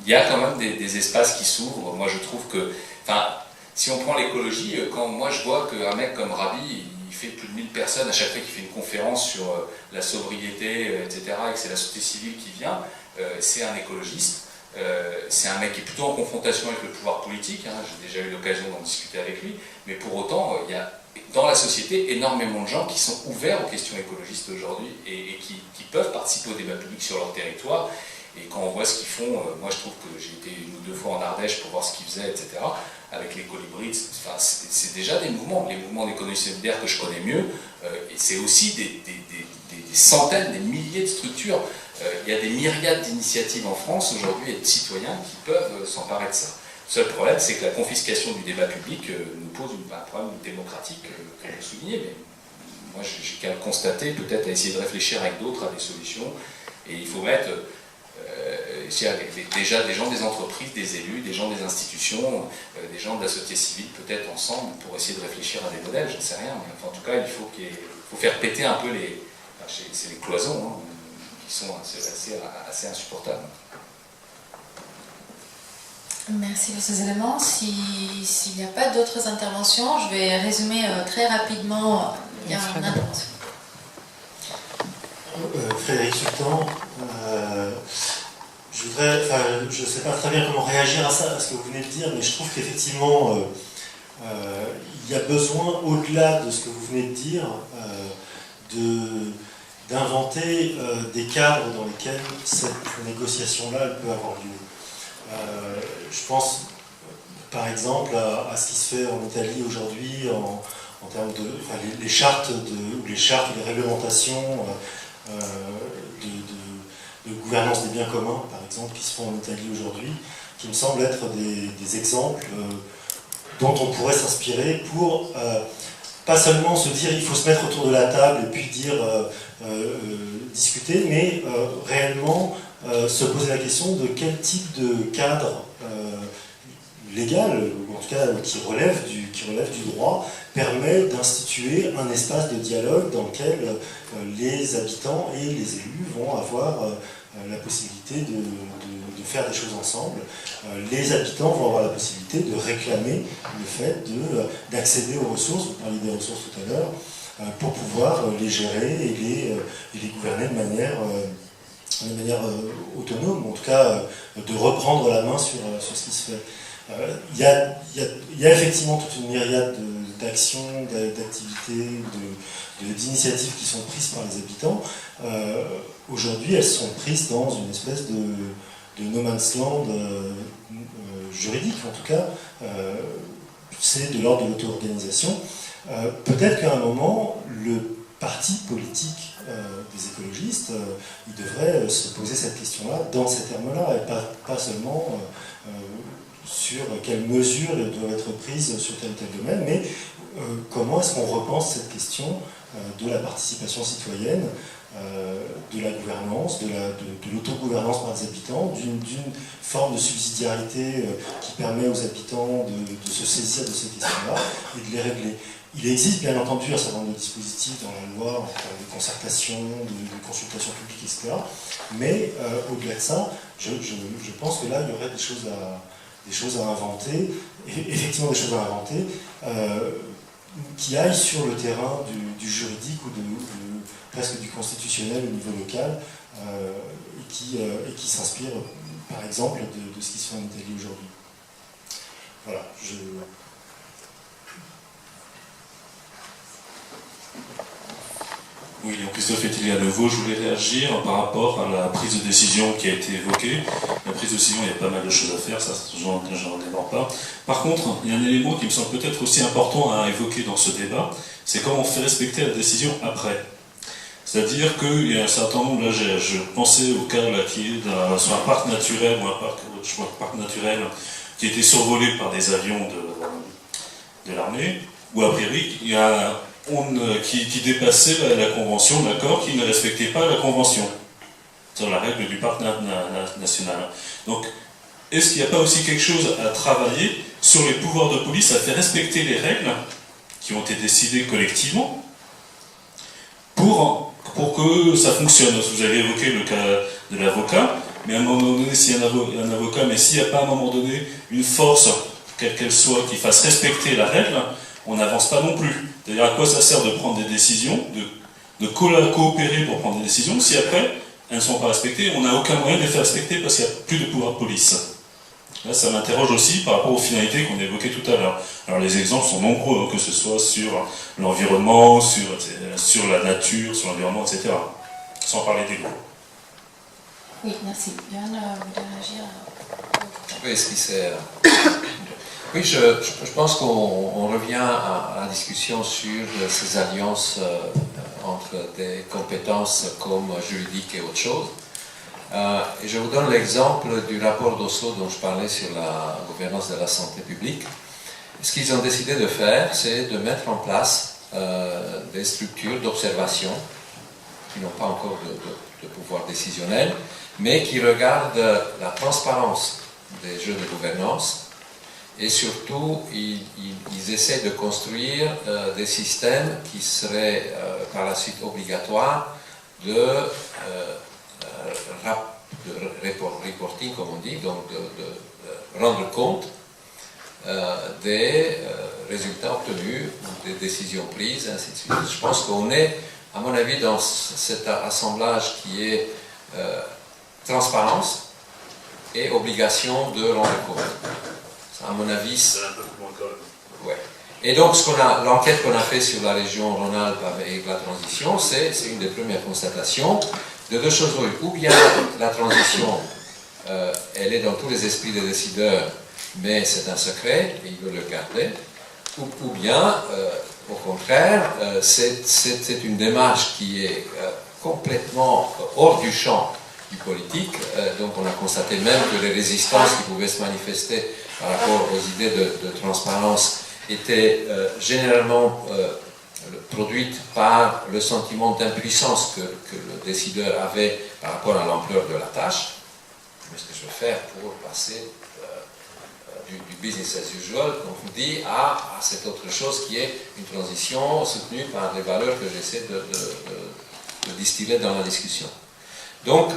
Il y a quand même des espaces qui s'ouvrent. Moi je trouve que, si on prend l'écologie, quand moi je vois qu'un mec comme Rabi, il fait plus de 1000 personnes à chaque fois qu'il fait une conférence sur la sobriété, etc., et que c'est la société civile qui vient, c'est un écologiste, c'est un mec qui est plutôt en confrontation avec le pouvoir politique, hein, j'ai déjà eu l'occasion d'en discuter avec lui, mais pour autant, il y a dans la société énormément de gens qui sont ouverts aux questions écologistes aujourd'hui et qui peuvent participer au débat public sur leur territoire. Et quand on voit ce qu'ils font, moi je trouve que j'ai été 1 ou 2 fois en Ardèche pour voir ce qu'ils faisaient, etc., avec les colibris, c'est déjà des mouvements, les mouvements d'économie solidaire que je connais mieux, et c'est aussi des centaines, des milliers de structures. Il y a des myriades d'initiatives en France aujourd'hui et de citoyens qui peuvent s'emparer de ça. Le seul problème, c'est que la confiscation du débat public nous pose un problème démocratique que je soulignais, mais moi j'ai qu'à le constater, peut-être à essayer de réfléchir avec d'autres à des solutions, et il faut mettre déjà des gens des entreprises, des élus, des gens des institutions, des gens de la société civile peut-être ensemble pour essayer de réfléchir à des modèles, je ne sais rien, mais enfin, en tout cas il faut faire péter un peu c'est les cloisons, hein, qui sont assez insupportables.
Merci pour ces éléments. S'il n'y a pas d'autres interventions, je vais résumer très rapidement. Il y a une intervention.
Frédéric Sultan, je ne sais pas très bien comment réagir à ça, à ce que vous venez de dire, mais je trouve qu'effectivement, il y a besoin, au-delà de ce que vous venez de dire, d'inventer des cadres dans lesquels cette négociation-là elle peut avoir lieu. Je pense par exemple à ce qui se fait en Italie aujourd'hui en termes de les chartes ou les réglementations de gouvernance des biens communs, par exemple, qui se font en Italie aujourd'hui, qui me semblent être des exemples dont on pourrait s'inspirer pour pas seulement se dire il faut se mettre autour de la table et puis dire discuter, mais réellement se poser la question de quel type de cadre légal, ou en tout cas qui relève du droit, permet d'instituer un espace de dialogue dans lequel les habitants et les élus vont avoir la possibilité de faire des choses ensemble. Les habitants vont avoir la possibilité de réclamer le fait d'accéder aux ressources, vous parliez des ressources tout à l'heure, pour pouvoir les gérer et les gouverner de manière autonome, en tout cas de reprendre la main sur ce qui se fait. Il y a effectivement toute une myriade d'actions, d'activités, d'initiatives qui sont prises par les habitants. Aujourd'hui, elles sont prises dans une espèce de no man's land juridique, en tout cas. C'est de l'ordre de l'auto-organisation. Peut-être qu'à un moment, le parti politique des écologistes, il devrait se poser cette question-là dans ces termes-là, et pas seulement sur quelles mesures doivent être prises sur tel ou tel domaine, mais comment est-ce qu'on repense cette question de la participation citoyenne, de la gouvernance, de l'autogouvernance par les habitants, d'une forme de subsidiarité qui permet aux habitants de se saisir de ces questions-là et de les régler. Il existe bien entendu un certain nombre de dispositifs dans la loi, en termes de concertation, de consultation publique, etc. Mais au-delà de ça, je pense que là, il y aurait des choses à inventer, effectivement des choses à inventer, qui aillent sur le terrain du juridique ou presque du constitutionnel au niveau local, et qui s'inspirent, par exemple, de ce qui se fait en Italie aujourd'hui. Voilà,
Oui, donc Christophe Etilly à nouveau, je voulais réagir par rapport à la prise de décision qui a été évoquée. La prise de décision, il y a pas mal de choses à faire, ça j'en dévore pas. Par contre, il y a un élément qui me semble peut-être aussi important à évoquer dans ce débat, c'est comment on fait respecter la décision après. C'est-à-dire qu'il y a un certain nombre, là je pensais au cas là, qui est sur un parc naturel, ou un parc naturel qui a été survolé par des avions de l'armée, où a priori il y a qui dépassait la convention, l'accord, qui ne respectait pas la convention sur la règle du parc national. Donc, est-ce qu'il n'y a pas aussi quelque chose à travailler sur les pouvoirs de police, à faire respecter les règles qui ont été décidées collectivement pour que ça fonctionne? Vous avez évoqué le cas de l'avocat, mais à un moment donné, s'il y a un avocat, mais s'il n'y a pas à un moment donné une force, quelle qu'elle soit, qui fasse respecter la règle, on n'avance pas non plus. C'est-à-dire à quoi ça sert de prendre des décisions, de coopérer pour prendre des décisions, si après elles ne sont pas respectées, on n'a aucun moyen de les faire respecter parce qu'il n'y a plus de pouvoir de police. Là, ça m'interroge aussi par rapport aux finalités qu'on évoquait tout à l'heure. Alors les exemples sont nombreux, que ce soit sur l'environnement, sur la nature, sur l'environnement, etc. Sans parler des lois.
Oui, merci. Yann, vous voulez réagir?
Oui, ce qui c'est... Oui, je pense qu'on revient à la discussion sur ces alliances entre des compétences comme juridiques et autre chose. Et je vous donne l'exemple du rapport d'Oslo dont je parlais sur la gouvernance de la santé publique. Ce qu'ils ont décidé de faire, c'est de mettre en place des structures d'observation qui n'ont pas encore de pouvoir décisionnel, mais qui regardent la transparence des jeux de gouvernance. Et surtout, ils essaient de construire des systèmes qui seraient par la suite obligatoires de reporting, comme on dit, donc de rendre compte des résultats obtenus, des décisions prises, ainsi de suite. Je pense qu'on est, à mon avis, dans cet assemblage qui est transparence et obligation de rendre compte. À mon avis, c'est un peu plus loin quand même. Ouais. Et donc, l'enquête qu'on a fait sur la région Rhône-Alpes avec la transition, c'est une des premières constatations de deux choses. Ou bien la transition, elle est dans tous les esprits des décideurs, mais c'est un secret, et ils veulent le garder. Ou bien, au contraire, c'est une démarche qui est complètement hors du champ du politique. Donc, on a constaté même que les résistances qui pouvaient se manifester par rapport aux idées de transparence étaient généralement produites par le sentiment d'impuissance que le décideur avait par rapport à l'ampleur de la tâche. Qu'est-ce que je vais faire pour passer du business as usual, comme on dit, à cette autre chose qui est une transition soutenue par des valeurs que j'essaie de distiller dans la discussion. Donc,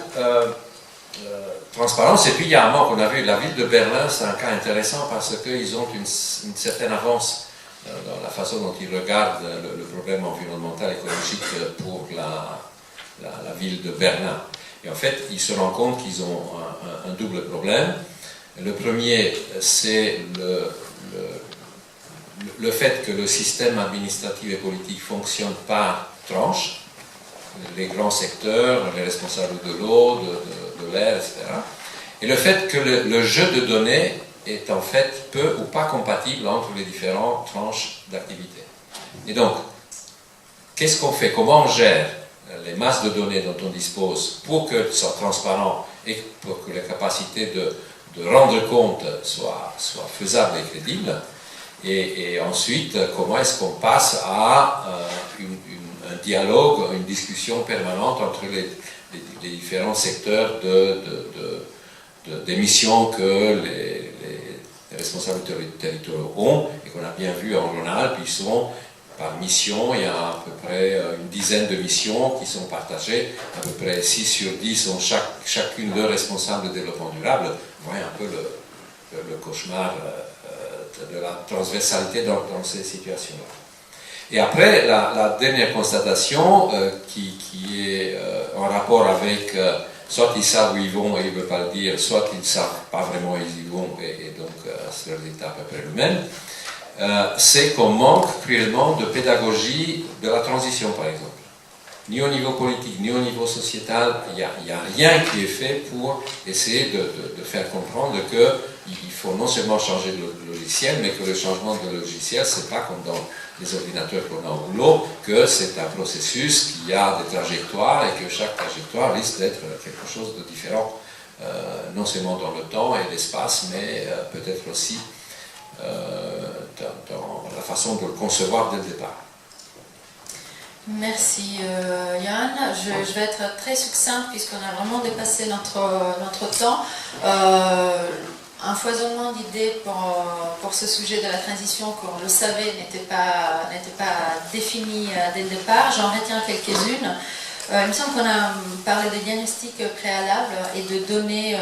transparence, et puis il y a un manque. On a vu la ville de Berlin, c'est un cas intéressant parce qu'ils ont une certaine avance dans la façon dont ils regardent le problème environnemental écologique pour la ville de Berlin. Et en fait, ils se rendent compte qu'ils ont un double problème. Le premier, c'est le fait que le système administratif et politique fonctionne par tranche. Les grands secteurs, les responsables de l'eau, de l'air, etc. Et le fait que le jeu de données est en fait peu ou pas compatible entre les différentes tranches d'activité. Et donc, qu'est-ce qu'on fait? Comment on gère les masses de données dont on dispose pour que ce soit transparent et pour que les capacités de rendre compte soient faisables et crédibles? Et ensuite, comment est-ce qu'on passe à un dialogue, une discussion permanente entre les différents secteurs des missions que les responsables territoriaux ont, et qu'on a bien vu en Rhône-Alpes. Ils sont par mission, il y a à peu près une dizaine de missions qui sont partagées, à peu près 6 sur 10 ont chacune leur responsable de développement durable. Vous voyez un peu le cauchemar de la transversalité dans ces situations-là. Et après, la dernière constatation qui est en rapport avec soit ils savent où ils vont et ils ne veulent pas le dire, soit ils ne savent pas vraiment où ils y vont et donc c'est le résultat à peu près le même, c'est qu'on manque cruellement de pédagogie de la transition, par exemple. Ni au niveau politique, ni au niveau sociétal, il n'y a rien qui est fait pour essayer de faire comprendre qu'il faut non seulement changer de logiciel, mais que le changement de logiciel, ce n'est pas comme dans les ordinateurs qu'on a au boulot, que c'est un processus qui a des trajectoires et que chaque trajectoire risque d'être quelque chose de différent, non seulement dans le temps et l'espace, mais peut-être aussi dans la façon de le concevoir dès le départ.
Merci Yann. Je vais être très succincte puisqu'on a vraiment dépassé notre temps. Un foisonnement d'idées pour ce sujet de la transition, qu'on le savait, n'était pas défini dès le départ. J'en retiens quelques-unes. Il me semble qu'on a parlé des diagnostics préalables et de données,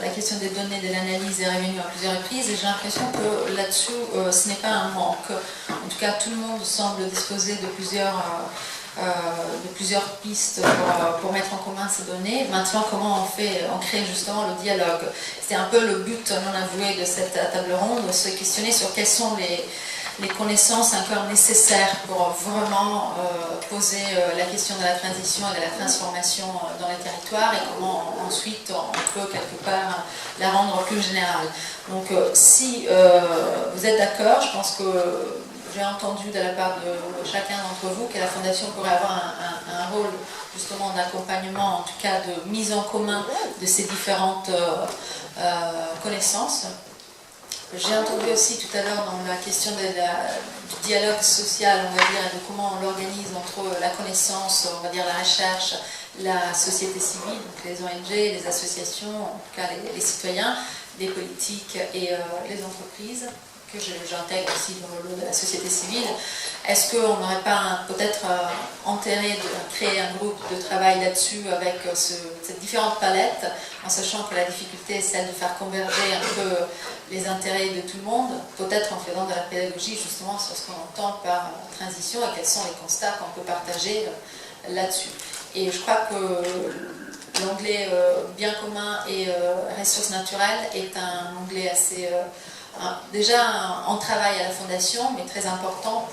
la question des données de l'analyse est revenue à plusieurs reprises et j'ai l'impression que là-dessus, ce n'est pas un manque. En tout cas, tout le monde semble disposer de plusieurs pistes pour mettre en commun ces données. Maintenant, comment on crée justement le dialogue? C'est un peu le but non avoué de cette table ronde, de se questionner sur quelles sont les connaissances encore nécessaires pour vraiment poser la question de la transition et de la transformation dans les territoires et comment ensuite on peut quelque part la rendre plus générale. Donc si vous êtes d'accord, je pense que j'ai entendu de la part de chacun d'entre vous que la Fondation pourrait avoir un rôle justement d'accompagnement, en tout cas de mise en commun de ces différentes connaissances. J'ai entendu aussi tout à l'heure dans la question du dialogue social, on va dire, et de comment on l'organise entre la connaissance, on va dire la recherche, la société civile, donc les ONG, les associations, en tout cas les citoyens, les politiques et les entreprises, que j'intègre aussi dans le lot de la société civile. Est-ce qu'on n'aurait pas peut-être enterré de créer un groupe de travail là-dessus avec cette différente palette, en sachant que la difficulté est celle de faire converger un peu les intérêts de tout le monde, peut-être en faisant de la pédagogie justement sur ce qu'on entend par transition et quels sont les constats qu'on peut partager là-dessus. Et je crois que l'onglet bien commun et ressources naturelles est un onglet assez... déjà en travail à la Fondation, mais très important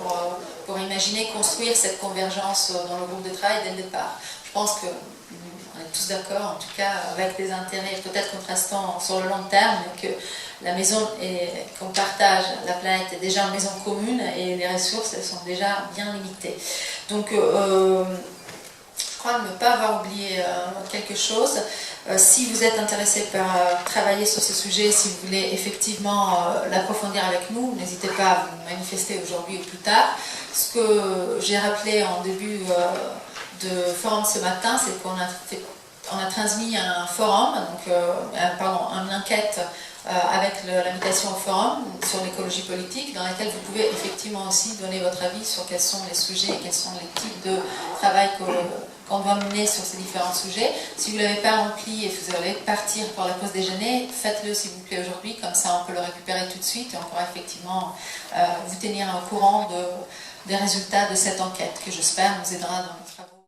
pour imaginer construire cette convergence dans le groupe de travail dès le départ. Je pense qu'on est tous d'accord, en tout cas, avec des intérêts peut-être contrastants sur le long terme, mais que la maison qu'on partage, la planète est déjà une maison commune et les ressources, elles sont déjà bien limitées. Donc, je crois ne pas avoir oublié quelque chose. Si vous êtes intéressé par travailler sur ce sujet, si vous voulez effectivement l'approfondir avec nous, n'hésitez pas à vous manifester aujourd'hui ou plus tard. Ce que j'ai rappelé en début de forum ce matin, c'est qu'on a transmis un forum, donc, une enquête avec l'invitation au forum sur l'écologie politique, dans laquelle vous pouvez effectivement aussi donner votre avis sur quels sont les sujets et quels sont les types de travail qu'on doit mener sur ces différents sujets. Si vous ne l'avez pas rempli et que vous allez partir pour la pause déjeuner, faites-le s'il vous plaît aujourd'hui, comme ça on peut le récupérer tout de suite et on pourra effectivement vous tenir au courant des résultats de cette enquête, que j'espère nous aidera dans nos travaux.